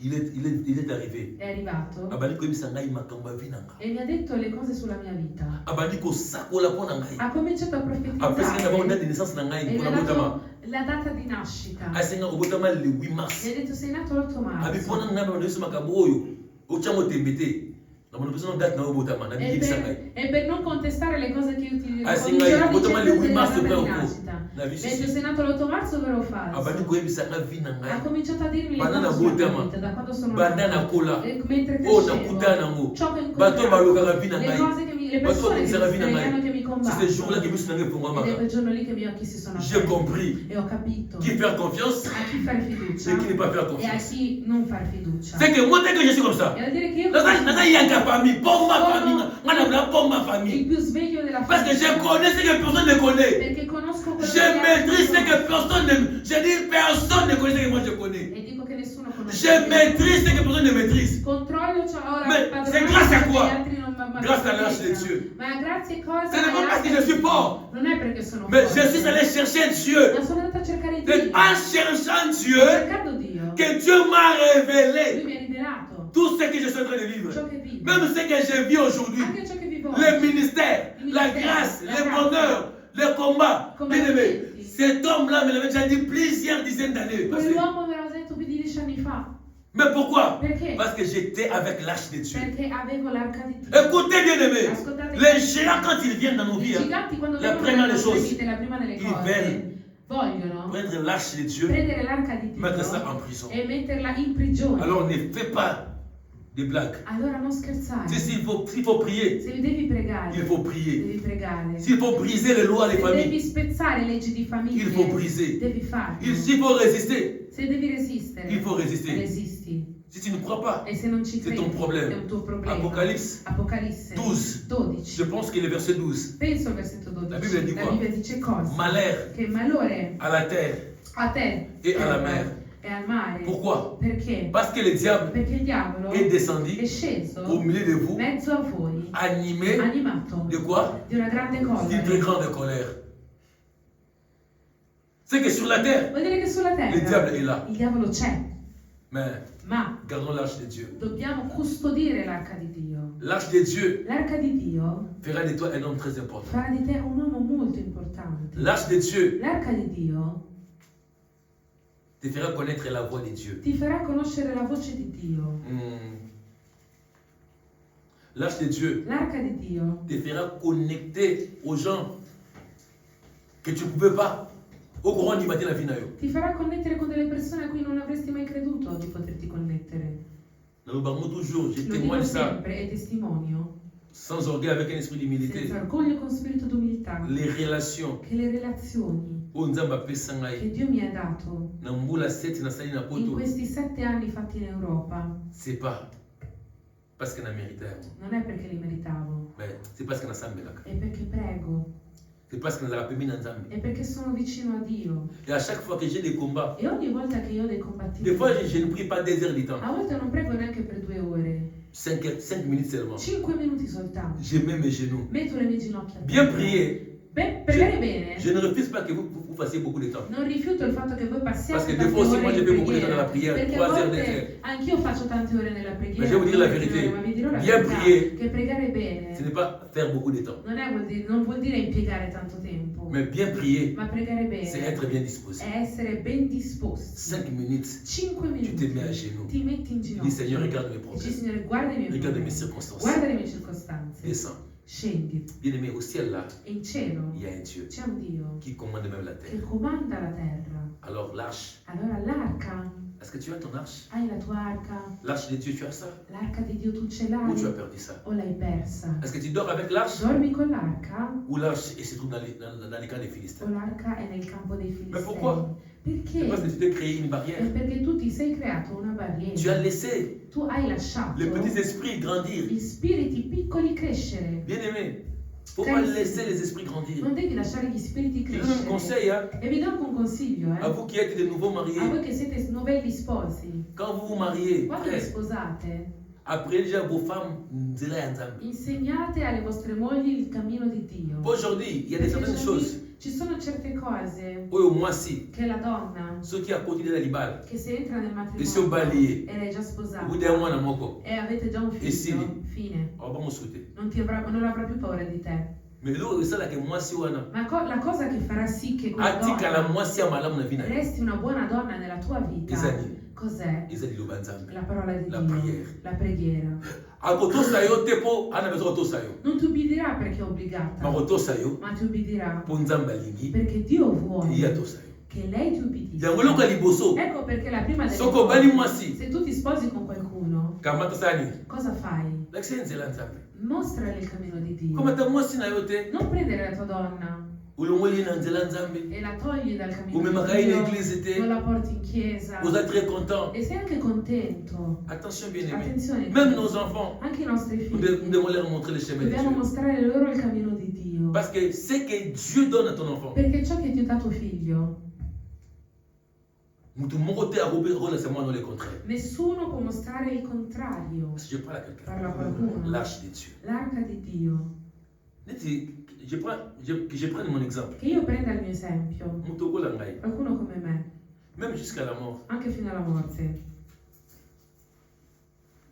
Il est arrivé. è arrivato Abandi koyebisa ngai makambo ya vie na ngai. e mi ha detto le cose sulla mia vita. Abandi kosakola mpo na ngai. Ha cominciato a Apesi ngai na bango date profetizzare de naissance na ngai e mi mpona ha botama. dato la data di nascita. Asenga kobotama le 8 mars. Mi ha detto sei nato l'8 Abi marzo. mpona ngai bana yesu makambo oyo. Otyango tembe te. Na mono pesa date na obotama na biyebisa ngai. E per non contestare le cose che io ti dico, Ah, sì, comincerò ngai, botama le dicendo 8 marzo della però data di ko. nascita. Na Mi ha bisi. detto sei nato l'8 marzo, vero o falso? Abandi koyebisa ngai vie na Ha ngai. cominciato a dirmi le Banda cose na sulla mia botama. vita, da quando sono Banda nato. na kola. E mentre Oh, crescevo, nakutana nango. ciò che Bato balukaka vie na le ngai. cose che mi le persone che mi pregano, che mi c'est ce jour-là que je me suis ed è quel giorno lì che i miei occhi si sono J'ai aperti compris e ho capito qui faire confiance a chi fare fiducia et qui ne pas faire e a confiance. chi non far fiducia. C'est que moi, dès que je suis comme ça, E da dire che io dans il y a une famille, pour ma famille, pour ma il famille. più sveglio della Parce que je famiglia, connais ce que personne ne connaît. perché conosco quello Je che gli altri maîtrise ce conoscono. que personne ne... Je dis personne ne connaît ce que moi je connais. E dico che nessuno conosce. Je maîtrise ce que personne ne maîtrise. Controllo, cioè ora Mais padronanza c'est grâce à che quoi? gli altri non ma Grâce à l'âge de conoscono. Dieu. Ma grazie cosa? Ce n'est pas parce que je suis fort, Non è perché sono mais forte. je suis allé chercher Dieu. Ma sono andata a cercare Dio. C'est en cherchant Dieu Cercando Dio. que Dieu m'a Lui révélé mi ha rivelato tout ce que je suis en train de vivre. ciò che vivo. Même ce que je vis aujourd'hui. Anche ciò che vivo oggi. Le ministère, la grâce, le bonheur, le combat. Bien aimé, cet homme-là me l'avait déjà dit plusieurs dizaines d'années. Quell'uomo me l'ha detto più di 10 anni fa. Mais pourquoi? Perché? Parce que j'étais avec l'arche de Dieu. Perché avevo l'arca di Dio. Écoutez bien aimé, Ascoltate. les géants quand ils viennent dans nos vies, I giganti quando la vengono première nelle des nostre choses, vite, la prima delle ils cose, veulent vogliono prendre l'arche de Dieu, prendere l'arca di Dio mettre ça en prison. e metterla in prigione. Alors ne fais pas des blagues. Allora non scherzare. S'il faut prier, Se devi pregare, il faut prier. devi pregare. S'il faut briser les lois des Se devi familles, spezzare leggi di famiglia, il faut briser. devi farlo. S'il faut résister, Se devi resistere, il faut résister. resisti. Si tu ne crois pas, E se non ci c'est credi, ton problème. è un tuo problema. Apocalisse Apocalisse 12. 12. Je pense que le verset 12. Penso al versetto 12. La Bibbia di qua. Dice cosa? Malheur Che malore à la terre a te et à la mer. e al mare. Pourquoi? Perché? Parce que le diable Perché il diavolo est descendu è sceso au milieu de vous, in mezzo a voi, animé animato de quoi? di una grande D'une très collera. grande colère. C'est que sur la terre, Vuol dire che sulla terra le diable est là. il diavolo c'è, Mais ma gardons l'arche de Dieu. dobbiamo custodire l'arca di Dio. L'arche de Dieu L'arca di Dio fera de toi un homme très important. farà di te un uomo molto importante. L'arche de Dieu L'arca di Dio te fera connaître la voix de Dieu. ti farà conoscere la voce di Dio. L'arche de Dieu L'arca di Dio te fera connecter aux gens que tu ne pouvais pas. Au courant du matin, la vie n'a eu. ti farà connettere con delle persone a cui non avresti mai creduto di poterti connettere. Nous parlons toujours, je Lo témoigne dico ça, sempre e testimonio, sans orgueil, avec un esprit d'humilité. senza orgoglio e con spirito d'umiltà, Les relations, che le relazioni oh Nzamba apesa ngai, che Dio mi ha dato na mbula 7 na sali na in poto, questi 7 anni fatti in Europa c'est pas parce que na mérité, non è perché li meritavo, mais c'est parce que na sambelaka. è perché prego, C'est parce que na pemi na Nzambe. è perché sono vicino a Dio. Et à chaque fois que j'ai des combats, E ogni volta che io ho dei des combattimenti, fois je ne prie pas 2 heures du temps, a volte non prego neanche per 2 ore, 5 minutes seulement. 5 minuti soltanto. Je mets mes genoux. Metto le mie ginocchia a Bien terra. prier. Pregare bene. Je ne refuse pas que vous fassiez beaucoup de temps. Non rifiuto il fatto che voi passiate Parce que tante des fois aussi, ore moi, je in fais beaucoup de temps preghiera, dans la prière, perché 3 a heures, volte 2 heures. anch'io faccio tante ore nella Mais preghiera, je vais vous dire la 2 vérité. ore, ma vi dirò la Bien verità, prier. che pregare bene Ce n'est pas faire beaucoup de temps. non vuol dire impiegare tanto tempo, Mais bien prier, ma pregare c'est bene être bien disposé. è essere ben disposti. 5 minutes, 5 tu te minuti mets à genoux. ti metti in Dis ginocchio Seigneur, regarde mes e dici problèmes. Signore guarda i miei Regarde mes problemi, circonstances. guarda le mie circostanze, Descends. scendi Bien aimé, au ciel là, e in cielo il y a un Dieu c'è un Dio qui commande même la che terre. comanda la terra. Alors l'arche, Allora l'arca, est-ce que tu as ton arche? hai la tua arca? L'arche de Dieu, tu as ça? L'arca di Dio tu ce Ou tu as l'hai perdu ça? o l'hai persa? Est-ce que tu dors avec l'arche? Dormi con l'arca Ou l'arche se trouve dans les camps des Philistins? o l'arca è nel campo dei Ma pourquoi? Filistei? C'est parce que Perché? tu t'es créé une È barrière. perché tu ti sei creato una Tu as barriera. laissé Tu hai lasciato les petits esprits grandir. gli spiriti piccoli crescere. Bien aimé, il ne faut pas laisser les esprits grandir. Non devi lasciare gli spiriti Je donne un crescere. conseil hein, E vi do anche un consiglio, à vous qui êtes de nouveaux a voi mariés. che siete novelli sposi. Quand vous vous mariez, Quando vi frère, sposate, apprenez déjà vos femmes Nzela ya Nzambe. insegnate alle vostre mogli il cammino di Dio. Aujourd'hui, il y a des Perché certaines choses. ci sono certe cose Oyo mwasi, che la donna ceux qui a continué la libale, che se entra nel et si on balayé, matrimonio e lei è già sposata vous dites moi na moko, e avete già un E sì. figlio, fine, on va me souhaiter. non avrà più paura di te. Mais l'eau, c'est là que mwasi wana. Ma la cosa che farà sì che quella Atika la donna mwasi ya malamu na vina. resti una buona donna nella tua vita, Ezali. cos'è? Ezali lo banzambe. La parola di La Dio, prière. la preghiera. Akotosa yo tepo, ana bezo kotosa yo. Non ti ubbidirà perché è obbligata, Makotosa yo, ma ti ubbidirà po nzamba lingi, perché Dio vuole iya tosa yo. che lei ti ubbidisca. Yango loka liboso. Ecco perché la prima delle Soko cose, bali mwasi. se tu ti sposi con qualcuno qualcuno, Kamata Sani. cosa fai? L'excellence è l'anzambe. Mostrale il cammino di Dio. Come da mosi na yote. Non prendere la tua donna Ulongoli na nzela nzambe. e la togli dal cammino Ou même di à une Dio, église te. non la porti in chiesa Vous êtes très content. e sei anche contento. Attention bien aimé. Attenzione, Même nos enfants, anche i nostri nous figli devons leur montrer le chemin de dobbiamo Dieu. mostrare loro il cammino di Dio, Parce que ce que Dieu donne à ton enfant, perché ciò che ti dà tuo figlio nous te montrons à relativement dans le contraire. nessuno può mostrare il contrario. Si je parle à quelqu'un, Parla a qualcuno. l'arche de Dieu. L'arca di Dio. Je prends mon exemple. Che io prenda il mio esempio, Mutoko Langai, qualcuno come me, même jusqu'à la mort, anche fino alla morte,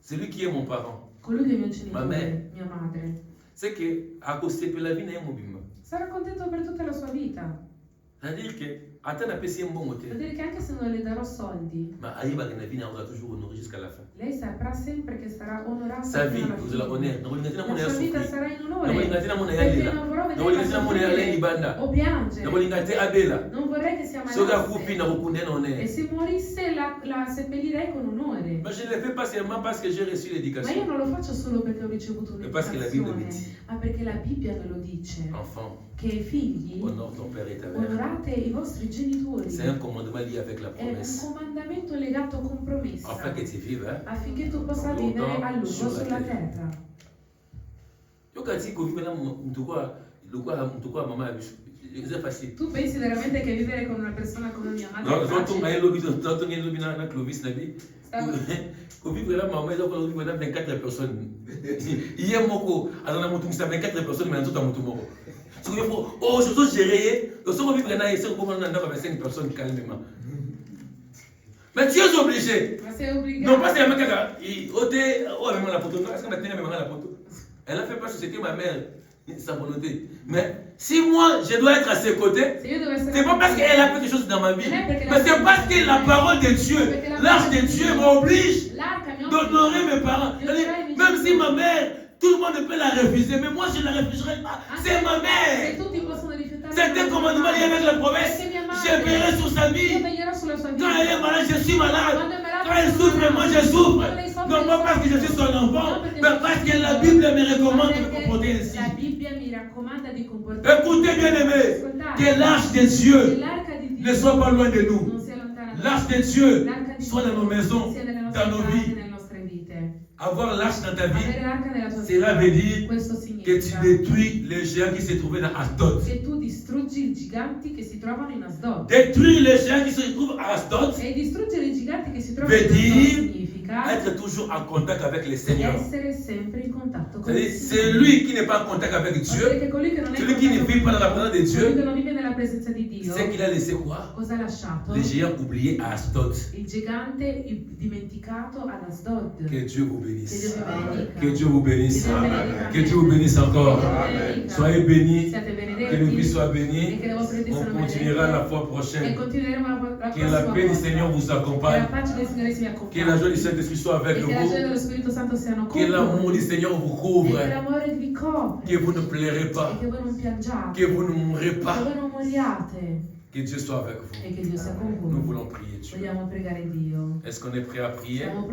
c'est lui qui est mon parent. colui che è mio Ma genitore, me. mia madre, C'est que à cause de la vie n'est mon bimba. sarà contento per tutta la sua vita. C'est-à-dire que attends un peu si un bon Vuol côté, dire che anche se non le darò soldi, mais arrive à la vie on va toujours honorer jusqu'à la fin. lei saprà sempre che sarà onorata Sa vie, fino alla vous la fine. honneur. Non La vous sua vita souffrir. sarà in Non onore, vous l'ingati na mon perché ayalila. non vorrò Non vous vederla l'ingati na mon ayalila soffrire ibanda. o piangere. Non vous l'ingati abela. Non vorrei che sia Soga kupi na malasse. rukune non E est. se morisse la seppellirei con onore. Mais je ne le fais pas seulement parce que j'ai reçu Ma io l'éducation. non lo faccio solo perché ho ricevuto E parce che la Bibbia un'educazione, dice. ma perché la Bibbia me lo dice. Enfant, Che i figli honore ton père et ta mère. onorate i vostri genitori. C'est un commandement lié avec la È un promesse. comandamento legato con promessa, Afin que tu vives, hein. affinché tu possa vivere a lungo Sulla sulla terra. terra. Yo kati ko vivre na mtukwa mama bisu. C'est facile. Tu pensi veramente che vivere con una persona come mia madre Non, è quand on a facile? lobi na Clovis na bi. Stavo- Ko vivre na mama eza ko vivre na 24 personnes. Hier moko azana mutu misa 24 personnes mais nzoto mutu moko. Ce qu'il faut, oh, je dois gérer. Donc, si on vivre na essayer comment on a 25 personnes calmement. Mais tu es obligé. Ma sei obbligato. Non, pas c'est un kaka. Oh, même la photo. Non, est-ce qu'on a tenu même la photo? Elle a fait parce que c'était ma mère, sa volonté. Mais si moi, je dois être à ses côtés, Se io dovessi c'est pas parce qu'elle a fait quelque chose dans ma vie, mais c'est parce que la parole de Dieu, l'arche de Dieu m'oblige l'arca mi d'honorer mes parents. Même si ma mère, tout le monde peut la refuser, mais moi je ne la refuserai pas. C'est ma Se mère. tutti possono rifiutare C'est un commandement lié avec la promesse. Je veillerai sur sa io vie. veglierò sulla sua Quand elle est vita. malade, je suis malade. Quand elle souffre, moi je souffre. Non pas parce que je suis son enfant, mais parce que la Bible me recommande de me comporter ainsi. La Bibbia mi raccomanda di comportarmi. Écoutez bien aimés, que l'arche de Dieu L'arca di Dio ne soit pas loin de nous. non sia lontana da L'arche noi. de Dieu L'arca di soit Dio dans nos maisons, sia nelle nostre dans nos case, vies. nelle nostre vite. Avoir l'arche dans ta Avere vie, l'arca nella tua cela vita, veut dire questo que tu significa détruis les géants qui se trouvaient dans Asdod. che tu distruggi i giganti che si trovano in Asdod. Détruire les géants qui se trouvent à Asdod E distruggere i giganti che si trovano veut in Asdod dire significa être toujours en contact avec le Seigneur. essere sempre in contatto con il C'est-à-dire, Signore. c'est lui qui n'est pas en contact avec Vuol dire Dieu, che colui che non è in celui qui ne contatto vit pas con dans la présence de Dio, colui che Dieu, non vive nella presenza di Dio, c'est qu'il a laissé quoi? cosa ha lasciato? Les géants oubliés à Asdod. Il gigante dimenticato ad Asdod. Que Dieu vous Che bénisse. Dio vi benedica. Que Dieu vous bénisse. Che Dio vi benedica. Que Dieu vous bénisse encore. Amen. Soyez bénis. Siate Que nos vies benedetti soient e bénies. che le vostre vite On siano continuera la benedette fois e prochaine. continueremo la Que prossima la paix du volta. Seigneur vous Che la accompagne. pace del Signore sia Que la joie du accompagni Saint-Esprit soit avec e che la gioia dello vous. Spirito Santo siano con Que l'amour voi du Seigneur vous e che couvre. l'amore vi copre Que vous ne pleurez e pas. che voi non piangiate, Que vous ne mourrez che pas. voi non moriate Que Dieu soit avec vous. e che Dio sia con Nous voi. voulons prier Dieu. Vogliamo pregare Dio. Est-ce qu'on est prêt à prier? Siamo